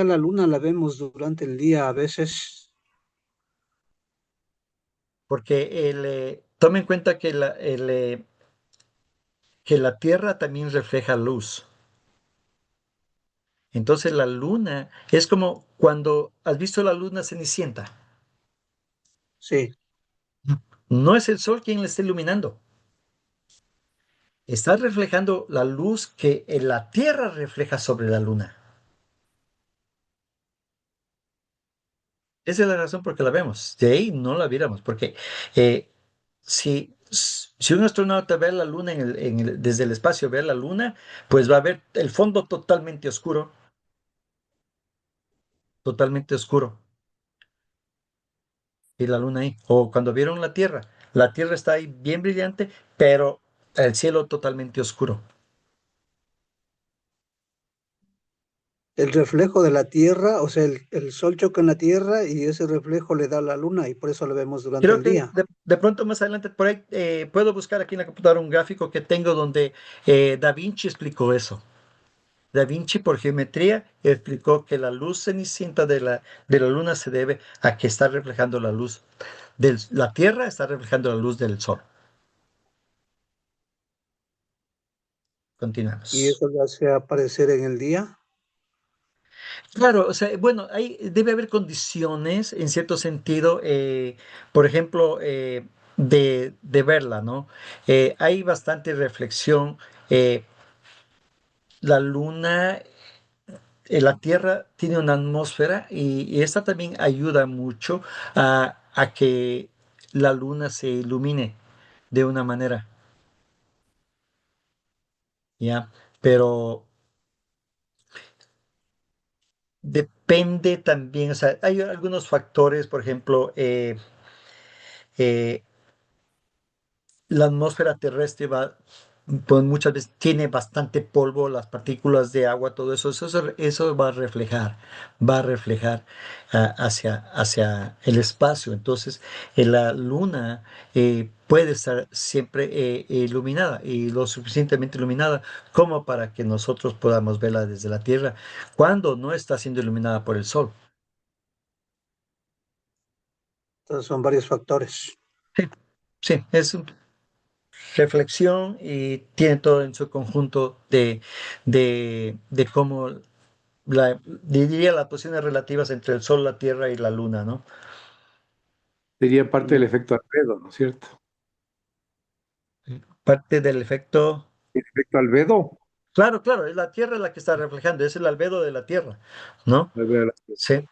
Speaker 4: a la luna la vemos durante el día a veces?
Speaker 1: porque tome en cuenta que la Tierra también refleja luz. Entonces la luna es como cuando has visto la luna cenicienta.
Speaker 4: Sí,
Speaker 1: No es el sol quien la está iluminando. Está reflejando la luz que la Tierra refleja sobre la luna. Esa es la razón por que la vemos. De ahí no la viéramos, porque eh, si un astronauta ve la luna desde el espacio, ve la luna, pues va a ver el fondo totalmente oscuro, y la luna ahí. O cuando vieron la Tierra está ahí bien brillante, pero el cielo totalmente oscuro.
Speaker 4: el reflejo de la Tierra, o sea, el sol choca en la Tierra y ese reflejo le da a la luna y por eso la vemos durante
Speaker 1: Creo
Speaker 4: el
Speaker 1: que
Speaker 4: día.
Speaker 1: de pronto más adelante por ahí puedo buscar aquí en la computadora un gráfico que tengo donde Da Vinci explicó eso. Da Vinci, por geometría, explicó que la luz cenicienta de la luna se debe a que está reflejando la luz de la Tierra, está reflejando la luz del Sol.
Speaker 4: Y
Speaker 1: Continuamos.
Speaker 4: eso le hace aparecer en el día.
Speaker 1: Claro, o sea, bueno, ahí debe haber condiciones en cierto sentido, por ejemplo, de verla, ¿no? Hay bastante reflexión. La luna, la Tierra tiene una atmósfera y esta también ayuda mucho a que la luna se ilumine de una manera, ¿ya? Pero depende también, o sea, hay algunos factores, por ejemplo, eh, la atmósfera terrestre pues muchas veces tiene bastante polvo, las partículas de agua, todo eso va a reflejar hacia el espacio. Entonces, la luna puede estar siempre iluminada y lo suficientemente iluminada como para que nosotros podamos verla desde la Tierra cuando no está siendo iluminada por el sol.
Speaker 4: Entonces son varios factores.
Speaker 1: Sí, sí, es reflexión y tiene todo en su conjunto de cómo diría las posiciones relativas entre el Sol, la Tierra y la Luna, ¿no?
Speaker 2: Sería parte del
Speaker 4: Y
Speaker 2: efecto albedo, ¿no es cierto?
Speaker 1: Parte del efecto.
Speaker 2: El efecto albedo.
Speaker 1: Claro, claro, es la Tierra la que está reflejando, es el albedo de la Tierra, ¿no?
Speaker 2: Albedo.
Speaker 1: Sí.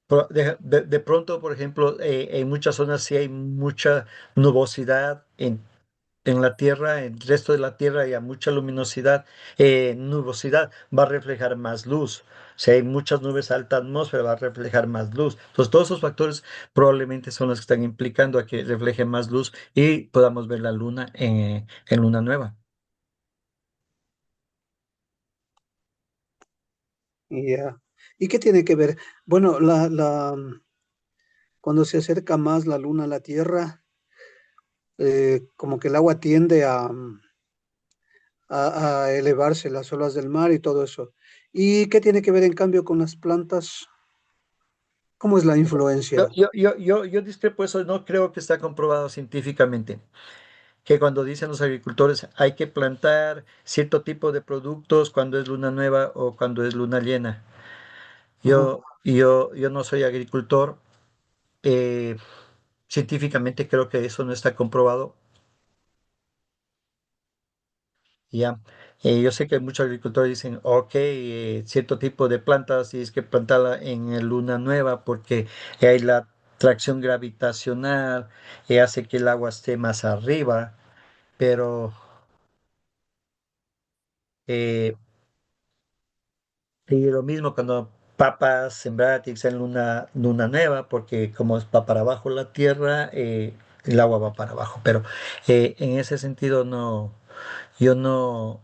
Speaker 1: De pronto, por ejemplo, en muchas zonas sí hay mucha nubosidad en la Tierra, en el resto de la Tierra hay mucha luminosidad, nubosidad va a reflejar más luz. Si hay muchas nubes, alta atmósfera va a reflejar más luz. Entonces, todos esos factores probablemente son los que están implicando a que refleje más luz y podamos ver la luna en luna nueva.
Speaker 4: ya. ¿Y qué tiene que ver? Bueno, cuando se acerca más la luna a la Tierra, como que el agua tiende a elevarse las olas del mar y todo eso. ¿Y qué tiene que ver en cambio con las plantas? ¿Cómo es la
Speaker 1: Yo,
Speaker 4: influencia?
Speaker 1: yo, yo, yo discrepo eso, no creo que está comprobado científicamente, que cuando dicen los agricultores hay que plantar cierto tipo de productos cuando es luna nueva o cuando es luna llena.
Speaker 4: Ajá.
Speaker 1: Yo no soy agricultor, eh, científicamente creo que eso no está comprobado. Ya, yo sé que muchos agricultores dicen, ok, cierto tipo de plantas tienes que plantarla en luna nueva porque hay la tracción gravitacional hace que el agua esté más arriba, pero eh, y lo mismo cuando papas sembrar tiene que ser en luna nueva porque como va para abajo la tierra, el agua va para abajo, pero en ese sentido yo no.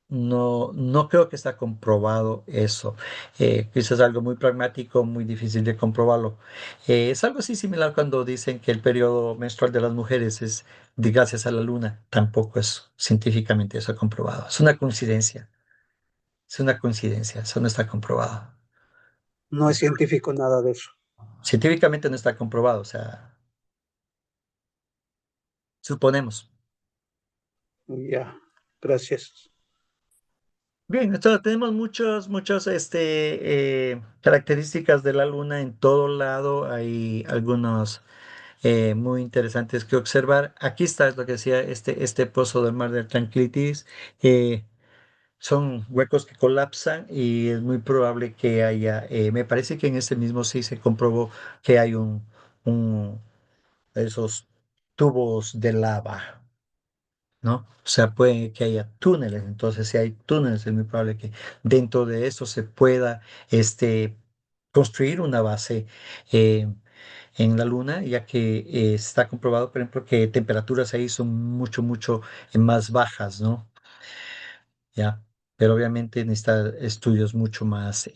Speaker 1: No creo que está comprobado eso. Quizás algo muy pragmático, muy difícil de comprobarlo. Es algo así similar cuando dicen que el periodo menstrual de las mujeres es gracias a la luna. Tampoco es científicamente eso comprobado. Es una coincidencia. Es una coincidencia. Eso no está comprobado.
Speaker 4: No es científico nada de eso.
Speaker 1: Científicamente no está comprobado. O sea, suponemos.
Speaker 4: Ya, gracias.
Speaker 1: Bien, entonces tenemos muchas características de la luna en todo lado. Hay algunos muy interesantes que observar. Aquí está es lo que decía este pozo del mar del Tranquilitis. eh, Son huecos que colapsan y es muy probable que haya, me parece que en este mismo sí se comprobó que hay un de esos tubos de lava. ¿No? O sea, puede que haya túneles, entonces si hay túneles es muy probable que dentro de eso se pueda construir una base eh, en la Luna, ya que está comprobado, por ejemplo, que temperaturas ahí son mucho más bajas, ¿no? Ya, pero obviamente necesita estudios mucho más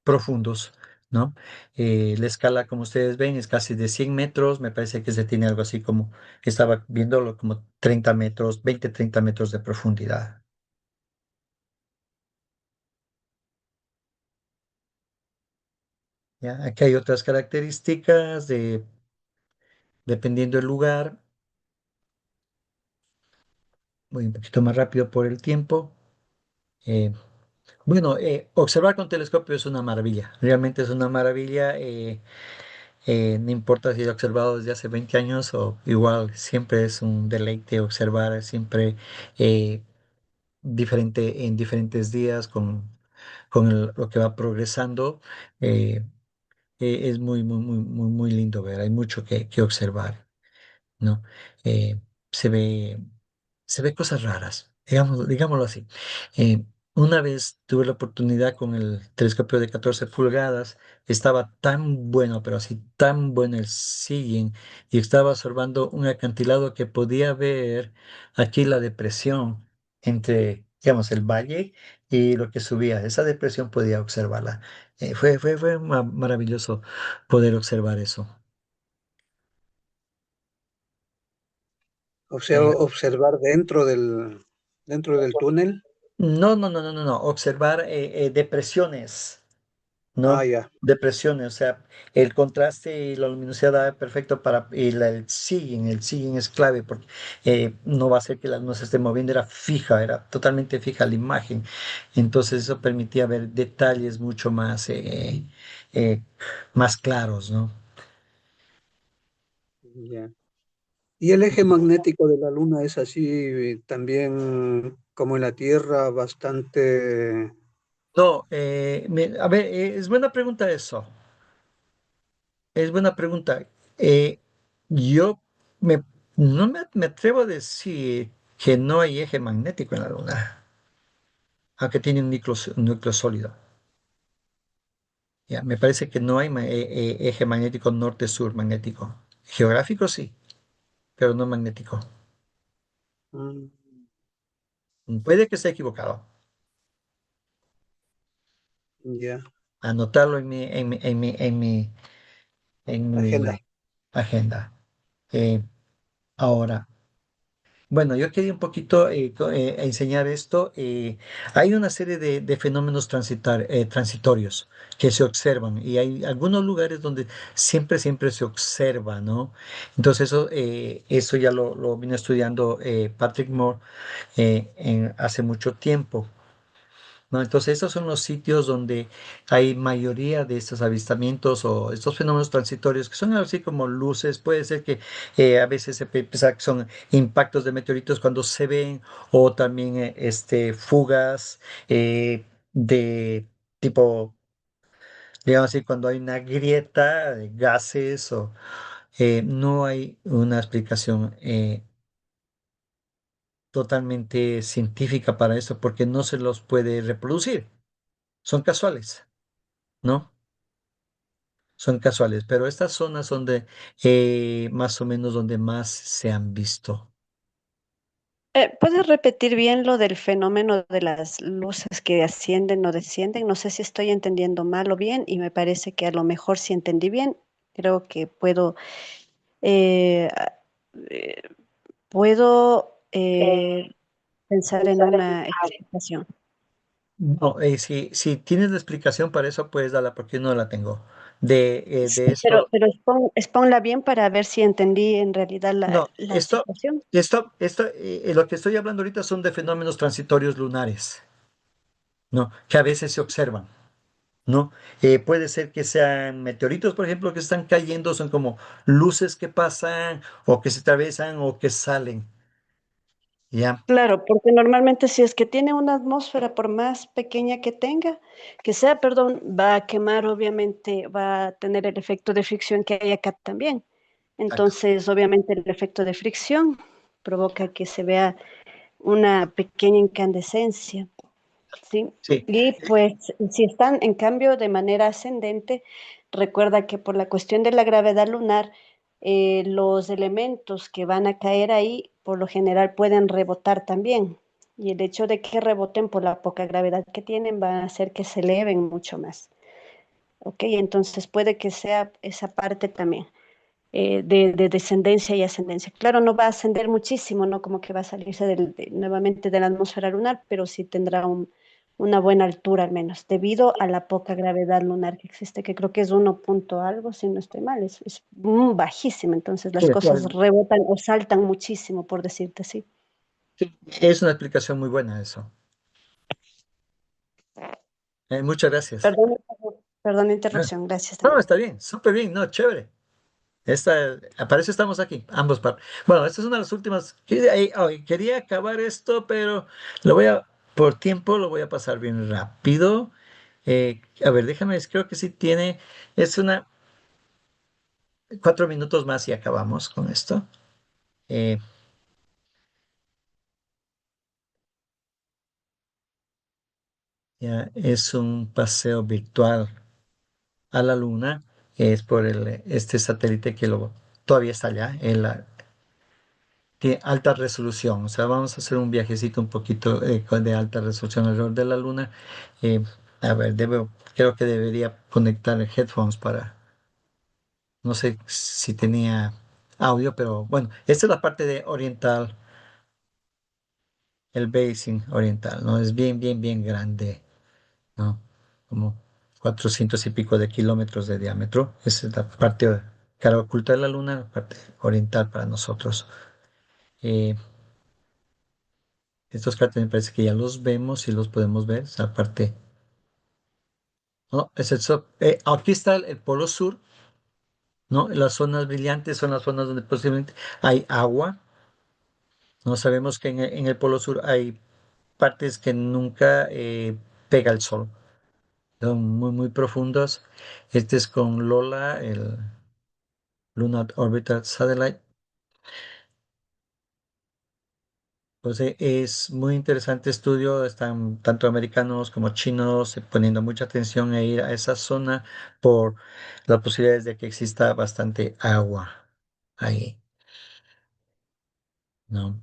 Speaker 1: profundos, ¿no? La escala, como ustedes ven, es casi de 100 metros, me parece que se tiene algo así como, estaba viéndolo como 30 metros, 20 30 metros de profundidad. ¿Ya? Aquí hay otras características dependiendo del lugar. Voy un poquito más rápido por el tiempo. Eh, bueno, observar con telescopio es una maravilla, realmente es una maravilla. No importa si he observado desde hace 20 años o igual, siempre es un deleite observar, siempre eh, diferente en diferentes días con lo que va progresando. eh, es muy lindo ver, hay mucho que observar, ¿no? Eh, se ve, se ve cosas raras, digámoslo así. Eh, una vez tuve la oportunidad con el telescopio de 14 pulgadas, estaba tan bueno, pero así tan bueno el seeing, y estaba observando un acantilado que podía ver aquí la depresión entre, digamos, el valle y lo que subía. Esa depresión podía observarla. Fue maravilloso poder observar eso.
Speaker 4: O sea, observar dentro del túnel.
Speaker 1: No. Observar depresiones,
Speaker 4: Ah,
Speaker 1: ¿no?
Speaker 4: ya.
Speaker 1: Depresiones, o sea, el contraste y la luminosidad da perfecto para el seeing es clave porque no va a ser que la luz se esté moviendo, era fija, era totalmente fija la imagen. Entonces eso permitía ver detalles mucho eh, más claros, ¿no?
Speaker 4: Ya. Y el eje magnético de la Luna es así también como en la Tierra, bastante.
Speaker 1: No, a ver, es buena pregunta eso. Es buena pregunta. Eh, yo me, no me atrevo a decir que no hay eje magnético en la Luna, aunque tiene un núcleo sólido. Ya, me parece que no hay eje magnético norte-sur magnético. Geográfico sí, pero no magnético.
Speaker 4: mm,
Speaker 1: Puede que esté equivocado.
Speaker 4: ya,
Speaker 1: Anotarlo en mi
Speaker 4: agenda.
Speaker 1: agenda. Eh, ahora, bueno, yo quería un poquito enseñar esto. Hay una serie de fenómenos transitorios que se observan y hay algunos lugares donde siempre se observa, ¿no? Entonces eso ya lo vino estudiando Patrick Moore hace mucho tiempo. ¿No? Entonces, esos son los sitios donde hay mayoría de estos avistamientos o estos fenómenos transitorios que son así como luces. Puede ser que a veces se piensa que son impactos de meteoritos cuando se ven, o también fugas de tipo, digamos así, cuando hay una grieta de gases o no hay una explicación totalmente científica para eso porque no se los puede reproducir. Son casuales. ¿No? Son casuales, pero estas zonas son de más o menos donde más se han visto.
Speaker 3: ¿Puedes repetir bien lo del fenómeno de las luces que ascienden o descienden? No sé si estoy entendiendo mal o bien y me parece que a lo mejor si entendí bien, creo que eh, a- eh, puedo pensar en una explicación.
Speaker 1: No, si tienes la explicación para eso, puedes darla porque yo no la tengo.
Speaker 3: Sí,
Speaker 1: De esto,
Speaker 3: pero exponla bien para ver si entendí en realidad
Speaker 1: no,
Speaker 3: la situación.
Speaker 1: lo que estoy hablando ahorita son de fenómenos transitorios lunares, ¿no? Que a veces se observan, ¿no? Puede ser que sean meteoritos, por ejemplo, que están cayendo, son como luces que pasan o que se atraviesan o que salen, ¿ya?
Speaker 3: Claro, porque normalmente si es que tiene una atmósfera, por más pequeña que sea, perdón, va a quemar, obviamente, va a tener el efecto de fricción que hay acá también.
Speaker 1: Exacto.
Speaker 3: Entonces, obviamente, el efecto de fricción provoca que se vea una pequeña incandescencia, ¿sí?
Speaker 1: Sí.
Speaker 3: Y pues, si están en cambio de manera ascendente, recuerda que por la cuestión de la gravedad lunar, los elementos que van a caer ahí, por lo general, pueden rebotar también. Y el hecho de que reboten por la poca gravedad que tienen va a hacer que se eleven mucho más. ¿Ok? Entonces puede que sea esa parte también de descendencia y ascendencia. Claro, no va a ascender muchísimo, no como que va a salirse nuevamente de la atmósfera lunar, pero sí tendrá una buena altura al menos, debido a la poca gravedad lunar que existe, que creo que es 1 punto algo, si no estoy mal, es bajísima, entonces
Speaker 1: Sí,
Speaker 3: las cosas
Speaker 1: claro.
Speaker 3: rebotan o saltan muchísimo, por decirte así.
Speaker 1: Sí, es una explicación muy buena eso. Muchas gracias.
Speaker 3: Perdón, perdón la
Speaker 1: Ah,
Speaker 3: interrupción, gracias
Speaker 1: no,
Speaker 3: también.
Speaker 1: está bien, súper bien, no, chévere. Para eso estamos aquí, ambos. Bueno, esta es una de las últimas. Quería acabar esto, pero por tiempo lo voy a pasar bien rápido. A ver, déjame, creo que sí tiene, es 4 minutos más y acabamos con esto. Eh, ya, es un paseo virtual a la Luna, es por este satélite que todavía está allá, tiene alta resolución. O sea, vamos a hacer un viajecito un poquito de alta resolución alrededor de la Luna. Eh, a ver, creo que debería conectar headphones no sé si tenía audio, pero bueno, esta es la parte de oriental, el basin oriental, ¿no? Es bien grande, ¿no? Como 400 y pico de kilómetros de diámetro. Esa es la parte cara oculta de la Luna, la parte oriental para nosotros. Eh, estos cráteres me parece que ya los vemos y los podemos ver. Esa parte, ¿no? Aquí está el polo sur, ¿no? Las zonas brillantes son las zonas donde posiblemente hay agua. No sabemos que en el polo sur hay partes que nunca pega el sol. Son muy profundas. Este es con Lola, el Lunar Orbital Satellite. Pues es muy interesante estudio. Están tanto americanos como chinos poniendo mucha atención a ir a esa zona por las posibilidades de que exista bastante agua ahí, ¿no?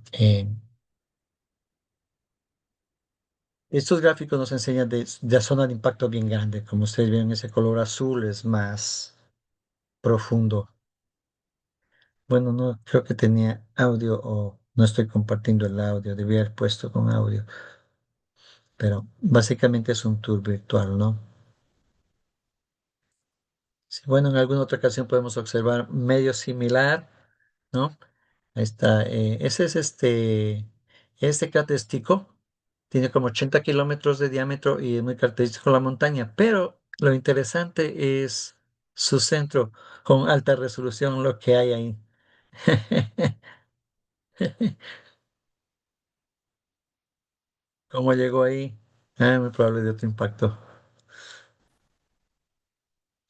Speaker 1: Estos gráficos nos enseñan de zona de impacto bien grande. Como ustedes ven, ese color azul es más profundo. Bueno, no creo que tenía audio o no estoy compartiendo el audio, debía haber puesto con audio, pero básicamente es un tour virtual, ¿no? Sí, bueno, en alguna otra ocasión podemos observar medio similar, ¿no? Ahí está. Ese es este cráter Tycho. Tiene como 80 kilómetros de diámetro y es muy característico la montaña. Pero lo interesante es su centro con alta resolución, lo que hay ahí. ¿Cómo llegó ahí? Muy probable de otro impacto.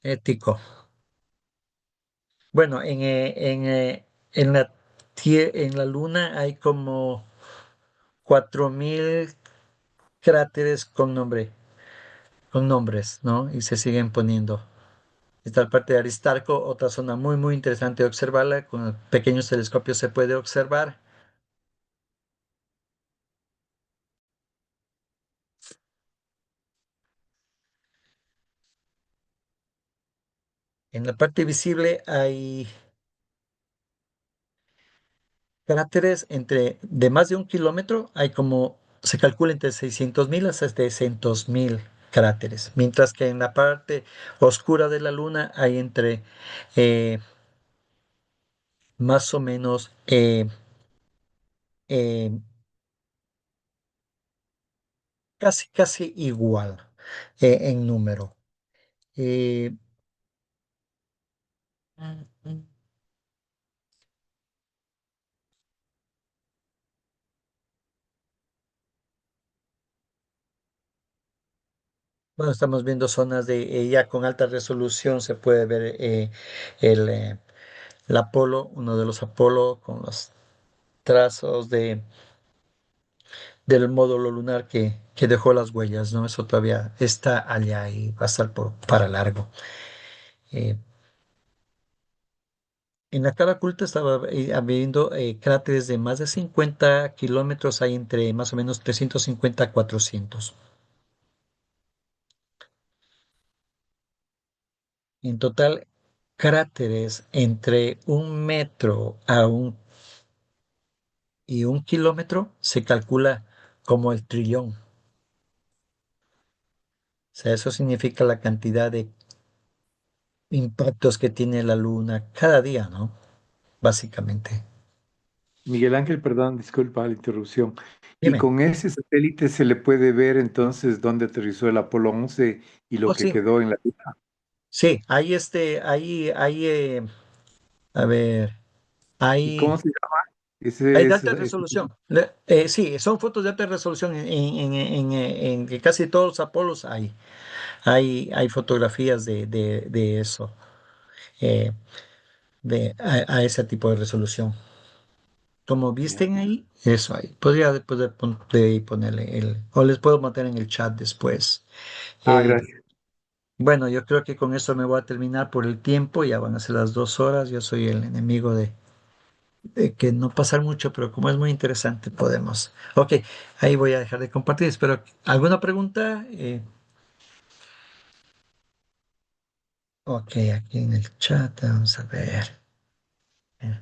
Speaker 1: Ético. Bueno, en la Luna hay como 4000 cráteres con nombres, ¿no? Y se siguen poniendo. Está la parte de Aristarco, otra zona muy, muy interesante de observarla. Con pequeños telescopios se puede observar. En la parte visible hay cráteres de más de 1 kilómetro. Hay como, se calcula entre 600.000 a 700.000 cráteres. Mientras que en la parte oscura de la Luna hay entre eh, más o menos eh, casi, casi igual en número. Eh, Bueno, estamos viendo zonas ya con alta resolución. Se puede ver el, eh, el Apolo, uno de los Apolo, con los trazos del módulo lunar que dejó las huellas, ¿no? Eso todavía está allá y va a estar para largo. Eh, en la cara oculta estaba viendo cráteres de más de 50 kilómetros, hay entre más o menos 350 a 400. En total, cráteres entre 1 metro y 1 kilómetro se calcula como el trillón. O sea, eso significa la cantidad de impactos que tiene la Luna cada día, ¿no? Básicamente.
Speaker 2: Miguel Ángel, perdón, disculpa la interrupción. Y
Speaker 1: Dime.
Speaker 2: con ese satélite se le puede ver entonces dónde aterrizó el Apolo 11 y
Speaker 1: Oh,
Speaker 2: lo que
Speaker 1: sí.
Speaker 2: quedó en la Luna.
Speaker 1: Sí, a ver,
Speaker 2: ¿Y cómo
Speaker 1: hay,
Speaker 2: se llama?
Speaker 1: hay
Speaker 2: Ese
Speaker 1: de
Speaker 2: es,
Speaker 1: alta resolución. Sí, son fotos de alta resolución. En casi todos los Apolos hay fotografías de eso, eh, a ese tipo de resolución. Como
Speaker 2: ya.
Speaker 1: visten ahí, eso ahí. Podría después de ahí ponerle o les puedo meter en el chat después.
Speaker 2: Ah,
Speaker 1: Eh,
Speaker 2: gracias.
Speaker 1: bueno, yo creo que con esto me voy a terminar por el tiempo. Ya van a ser las 2 horas. Yo soy el enemigo de que no pasar mucho, pero como es muy interesante, podemos. Ok, ahí voy a dejar de compartir. Espero. ¿Alguna pregunta? Ok, aquí en el chat, vamos a ver. Eh,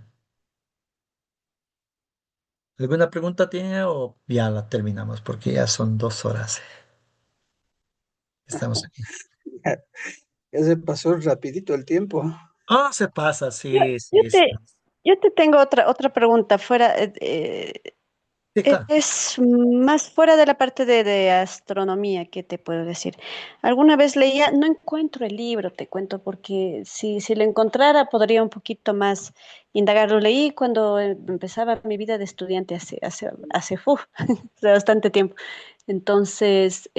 Speaker 1: ¿Alguna pregunta tiene o ya la terminamos? Porque ya son 2 horas. Estamos aquí.
Speaker 4: Ya se pasó rapidito el tiempo.
Speaker 1: Oh, se pasa,
Speaker 3: Yo,
Speaker 1: sí,
Speaker 3: yo
Speaker 1: sí, sí.
Speaker 3: te, yo te tengo otra pregunta fuera.
Speaker 1: Sí, claro.
Speaker 3: Es más fuera de la parte de astronomía, ¿qué te puedo decir? Alguna vez leía, no encuentro el libro, te cuento, porque si lo encontrara podría un poquito más indagar. Lo leí cuando empezaba mi vida de estudiante hace bastante tiempo. Entonces,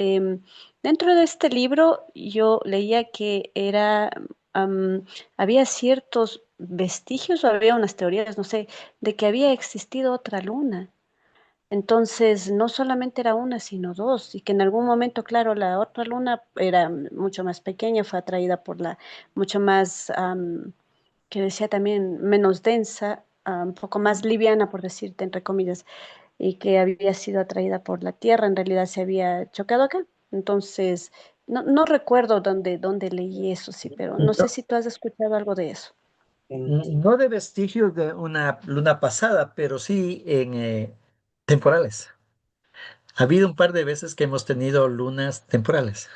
Speaker 3: dentro de este libro yo leía que am, había ciertos vestigios o había unas teorías, no sé, de que había existido otra luna. Entonces, no solamente era una, sino dos, y que en algún momento, claro, la otra luna era mucho más pequeña, fue atraída por mucho más, que decía también, menos densa, un poco más liviana, por decirte, entre comillas, y que había sido atraída por la Tierra, en realidad se había chocado acá. Entonces, no recuerdo dónde leí eso, sí, pero no sé
Speaker 1: Yo,
Speaker 3: si tú has escuchado algo de eso.
Speaker 1: No de vestigios de una luna pasada, pero sí en temporales. Ha habido un par de veces que hemos tenido lunas temporales,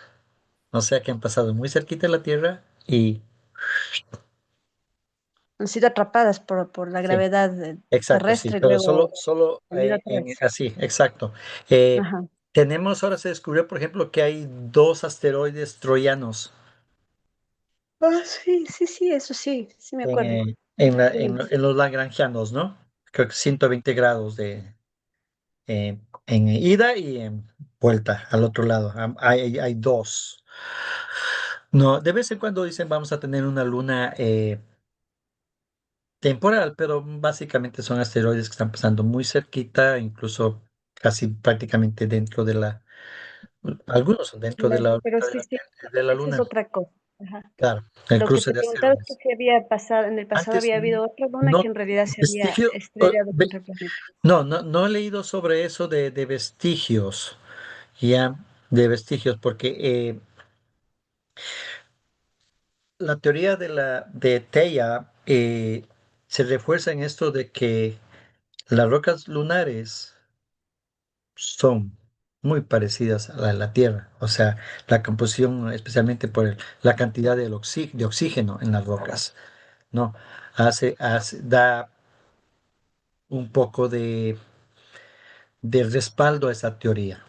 Speaker 1: o sea que han pasado muy cerquita de la Tierra y
Speaker 3: Han sido atrapadas por la
Speaker 1: sí,
Speaker 3: gravedad
Speaker 1: exacto, sí,
Speaker 3: terrestre y
Speaker 1: pero
Speaker 3: luego
Speaker 1: solo
Speaker 3: han ido atrás.
Speaker 1: así, exacto. Eh,
Speaker 3: Ajá.
Speaker 1: tenemos, ahora se descubrió, por ejemplo, que hay dos asteroides troyanos
Speaker 3: Ah, sí, sí, sí, eso sí, sí me acuerdo.
Speaker 1: en los lagrangianos, ¿no? Creo que 120 grados en ida y en vuelta al otro lado. Hay dos. No, de vez en cuando dicen vamos a tener una luna temporal, pero básicamente son asteroides que están pasando muy cerquita, incluso casi prácticamente dentro de algunos son dentro de la
Speaker 3: Pero
Speaker 1: órbita
Speaker 3: sí, sí,
Speaker 1: de la
Speaker 3: esa es
Speaker 1: Luna.
Speaker 3: otra cosa. Ajá.
Speaker 1: Claro, el
Speaker 3: Lo que
Speaker 1: cruce
Speaker 3: te
Speaker 1: de
Speaker 3: preguntaba es que
Speaker 1: asteroides.
Speaker 3: si había pasado, en el pasado
Speaker 1: Antes
Speaker 3: había habido otra luna
Speaker 1: no,
Speaker 3: que en realidad se había
Speaker 1: vestigio,
Speaker 3: estrellado contra el planeta.
Speaker 1: no he leído sobre eso de vestigios, ya, de vestigios, porque la teoría de Theia se refuerza en esto de que las rocas lunares son muy parecidas a la de la Tierra, o sea, la composición, especialmente por la cantidad de oxígeno en las rocas, ¿no? Da un poco de respaldo a esa teoría.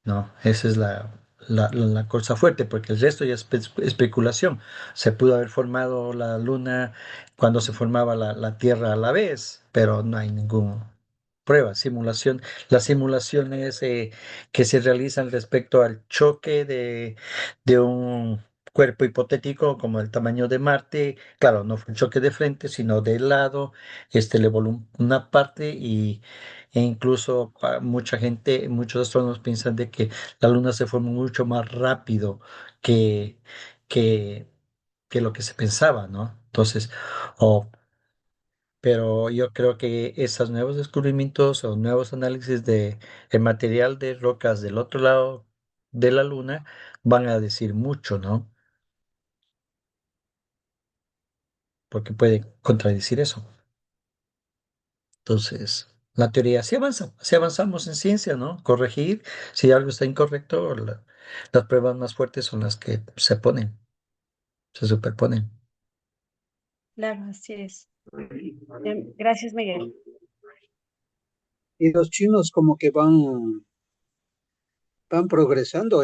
Speaker 1: No, esa es la cosa fuerte, porque el resto ya es especulación. Se pudo haber formado la Luna cuando se formaba la Tierra a la vez, pero no hay ninguna prueba, simulación. Las simulaciones que se realizan respecto al choque de un cuerpo hipotético como el tamaño de Marte, claro, no fue un choque de frente, sino de lado, le voló una parte e incluso mucha gente, muchos astrónomos piensan de que la Luna se formó mucho más rápido que, que, que lo que se pensaba, ¿no? Entonces, o pero yo creo que esos nuevos descubrimientos o nuevos análisis de el material de rocas del otro lado de la Luna van a decir mucho, ¿no? Porque puede contradecir eso. Entonces, la teoría sí avanza, sí avanzamos en ciencia, ¿no? Corregir si algo está incorrecto, las pruebas más fuertes son las que se ponen, se superponen.
Speaker 3: Claro, así es. Gracias, Miguel.
Speaker 4: Y los chinos como que van progresando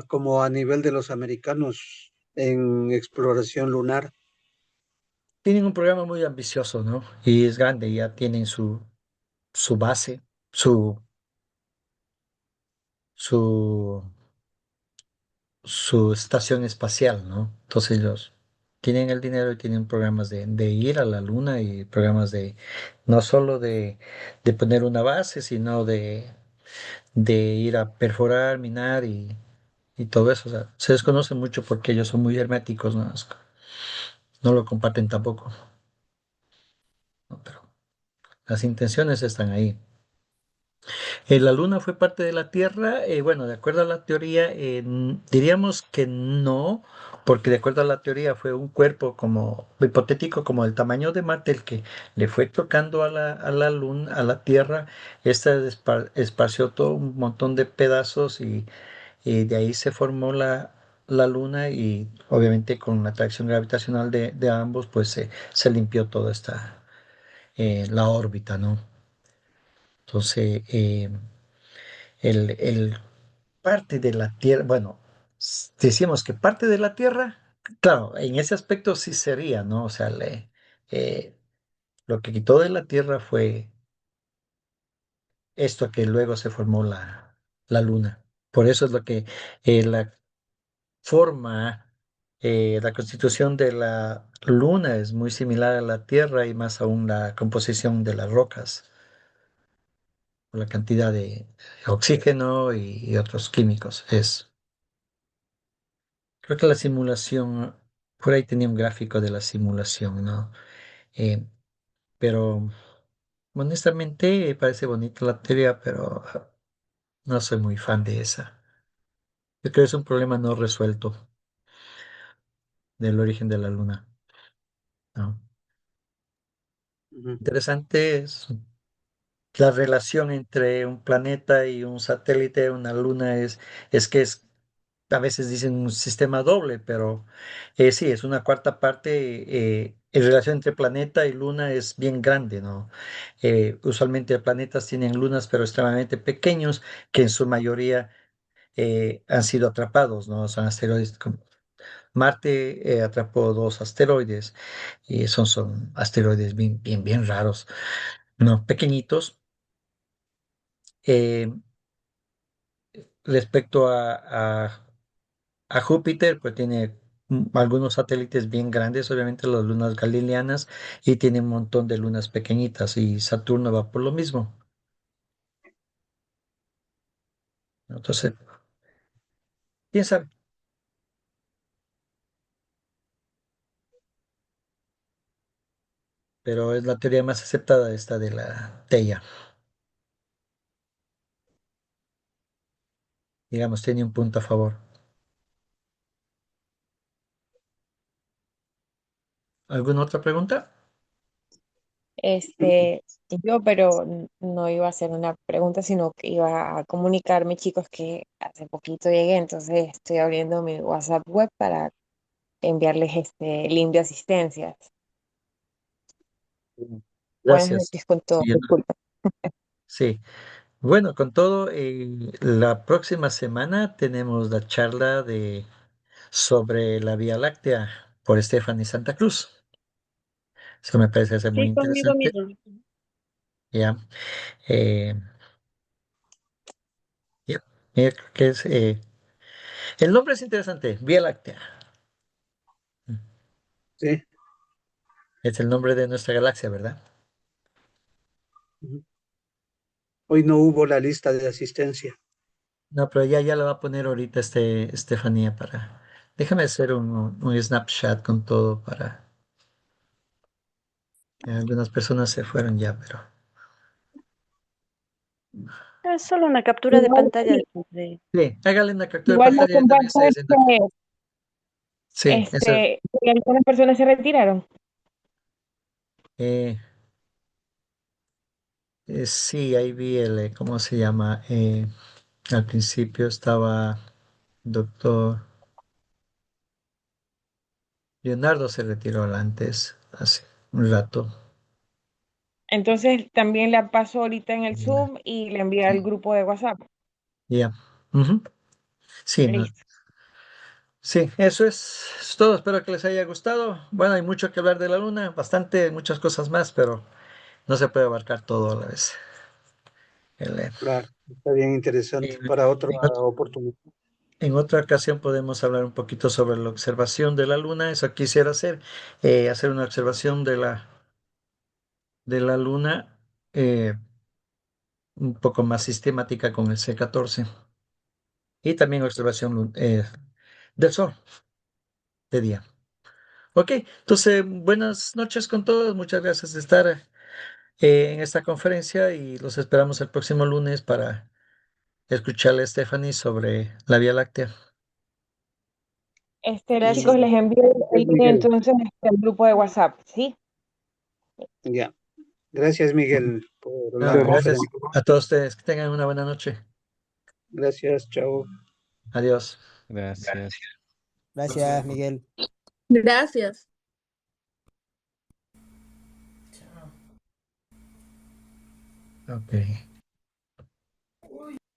Speaker 4: como a nivel de los americanos en exploración lunar.
Speaker 1: Tienen un programa muy ambicioso, ¿no? Y es grande, ya tienen su base, su, su su estación espacial, ¿no? Entonces ellos tienen el dinero y tienen programas de ir a la luna y programas de no solo de poner una base, sino de ir a perforar, minar y todo eso. O sea, se desconoce mucho porque ellos son muy herméticos, ¿no? No lo comparten tampoco, ¿no? Pero las intenciones están ahí. La Luna fue parte de la Tierra. Bueno, de acuerdo a la teoría, diríamos que no, porque de acuerdo a la teoría fue un cuerpo como hipotético, como el tamaño de Marte, el que le fue tocando a la Luna, a la Tierra. Esta esparció todo un montón de pedazos y de ahí se formó la Luna y obviamente con la atracción gravitacional de ambos, pues se limpió toda la órbita, ¿no? Entonces, el parte de la Tierra, bueno, decíamos que parte de la Tierra, claro, en ese aspecto sí sería, ¿no? O sea, eh, lo que quitó de la Tierra fue esto que luego se formó la Luna. Por eso es lo que la forma, la constitución de la Luna es muy similar a la Tierra y más aún la composición de las rocas, la cantidad de oxígeno y otros químicos. Creo que la simulación, por ahí tenía un gráfico de la simulación, ¿no? Eh, pero honestamente parece bonita la teoría, pero no soy muy fan de esa. Yo creo que es un problema no resuelto. del origen de la Luna. ¿No?
Speaker 4: Ujú.
Speaker 1: Interesante es la relación entre un planeta y un satélite, una luna, es que es, a veces dicen un sistema doble, pero sí, es una cuarta parte. En relación entre planeta y luna es bien grande, ¿no? Usualmente planetas tienen lunas, pero extremadamente pequeños, que en su mayoría han sido atrapados, ¿no? Son asteroides. Marte atrapó dos asteroides y son asteroides bien, bien, bien raros, ¿no? Pequeñitos. Eh, Respecto a Júpiter, pues tiene algunos satélites bien grandes, obviamente las lunas galileanas, y tiene un montón de lunas pequeñitas, y Saturno va por lo mismo. Entonces, quién sabe, pero es la teoría más aceptada esta de la Teia. Digamos, tiene un punto a favor. ¿Alguna otra pregunta?
Speaker 5: Este, pero no iba a hacer una pregunta, sino que iba a comunicarme, chicos, que hace poquito llegué, entonces estoy abriendo mi WhatsApp web para enviarles este link de asistencias. Buenas
Speaker 1: Gracias.
Speaker 5: noches con todo,
Speaker 1: Sí,
Speaker 5: disculpa.
Speaker 1: sí. Bueno, con todo, la próxima semana tenemos la charla sobre la Vía Láctea por Stephanie Santa Cruz. Eso me parece ser muy
Speaker 3: Sí, conmigo
Speaker 1: interesante.
Speaker 3: mismo.
Speaker 1: Ya, eh, ya, mira, creo que el nombre es interesante, Vía Láctea.
Speaker 4: Sí.
Speaker 1: Es el nombre de nuestra galaxia, ¿verdad?
Speaker 4: Ujú. Hoy no hubo la lista de asistencia.
Speaker 1: No, pero ya la va a poner ahorita Estefanía para. Déjame hacer un Snapchat con todo para. Algunas personas se fueron ya, pero.
Speaker 3: Es solo una captura de
Speaker 5: Igual,
Speaker 3: pantalla
Speaker 1: Sí, hágale una captura de
Speaker 5: igual me
Speaker 1: pantalla, yo también
Speaker 5: comparto
Speaker 1: estoy haciendo acá. Sí, eso.
Speaker 5: que algunas personas se retiraron.
Speaker 1: eh, sí, ahí vi ¿cómo se llama? Al principio estaba doctor Leonardo se retiró antes, hace un rato.
Speaker 5: Entonces también la paso ahorita en el
Speaker 1: Ya,
Speaker 5: Zoom y le envío al
Speaker 1: sí,
Speaker 5: grupo de WhatsApp.
Speaker 1: ya. Ujú. Sí, no,
Speaker 5: Listo.
Speaker 1: sí, eso es todo. Espero que les haya gustado. Bueno, hay mucho que hablar de la luna, bastante, muchas cosas más, pero no se puede abarcar todo a la vez. El, eh,
Speaker 4: Claro, está bien interesante
Speaker 1: en,
Speaker 4: para otra
Speaker 1: en ot-
Speaker 4: oportunidad.
Speaker 1: en otra ocasión podemos hablar un poquito sobre la observación de la luna. Eso quisiera hacer, hacer una observación de la luna eh, un poco más sistemática con el C14 y también observación del Sol de día. Ok, entonces buenas noches con todos. Muchas gracias de estar en esta conferencia y los esperamos el próximo lunes para escucharle a Stephanie sobre la Vía Láctea.
Speaker 3: Gracias.
Speaker 5: Chicos, les envío el link
Speaker 4: Miguel.
Speaker 5: entonces al grupo de WhatsApp, ¿sí?
Speaker 4: Ya. Gracias, Miguel, por
Speaker 1: No,
Speaker 4: la
Speaker 1: gracias
Speaker 4: conferencia.
Speaker 1: a todos ustedes. Que tengan una buena noche.
Speaker 4: Gracias, chao.
Speaker 1: Adiós.
Speaker 6: Gracias.
Speaker 7: Gracias, Miguel.
Speaker 8: Gracias.
Speaker 1: Ok.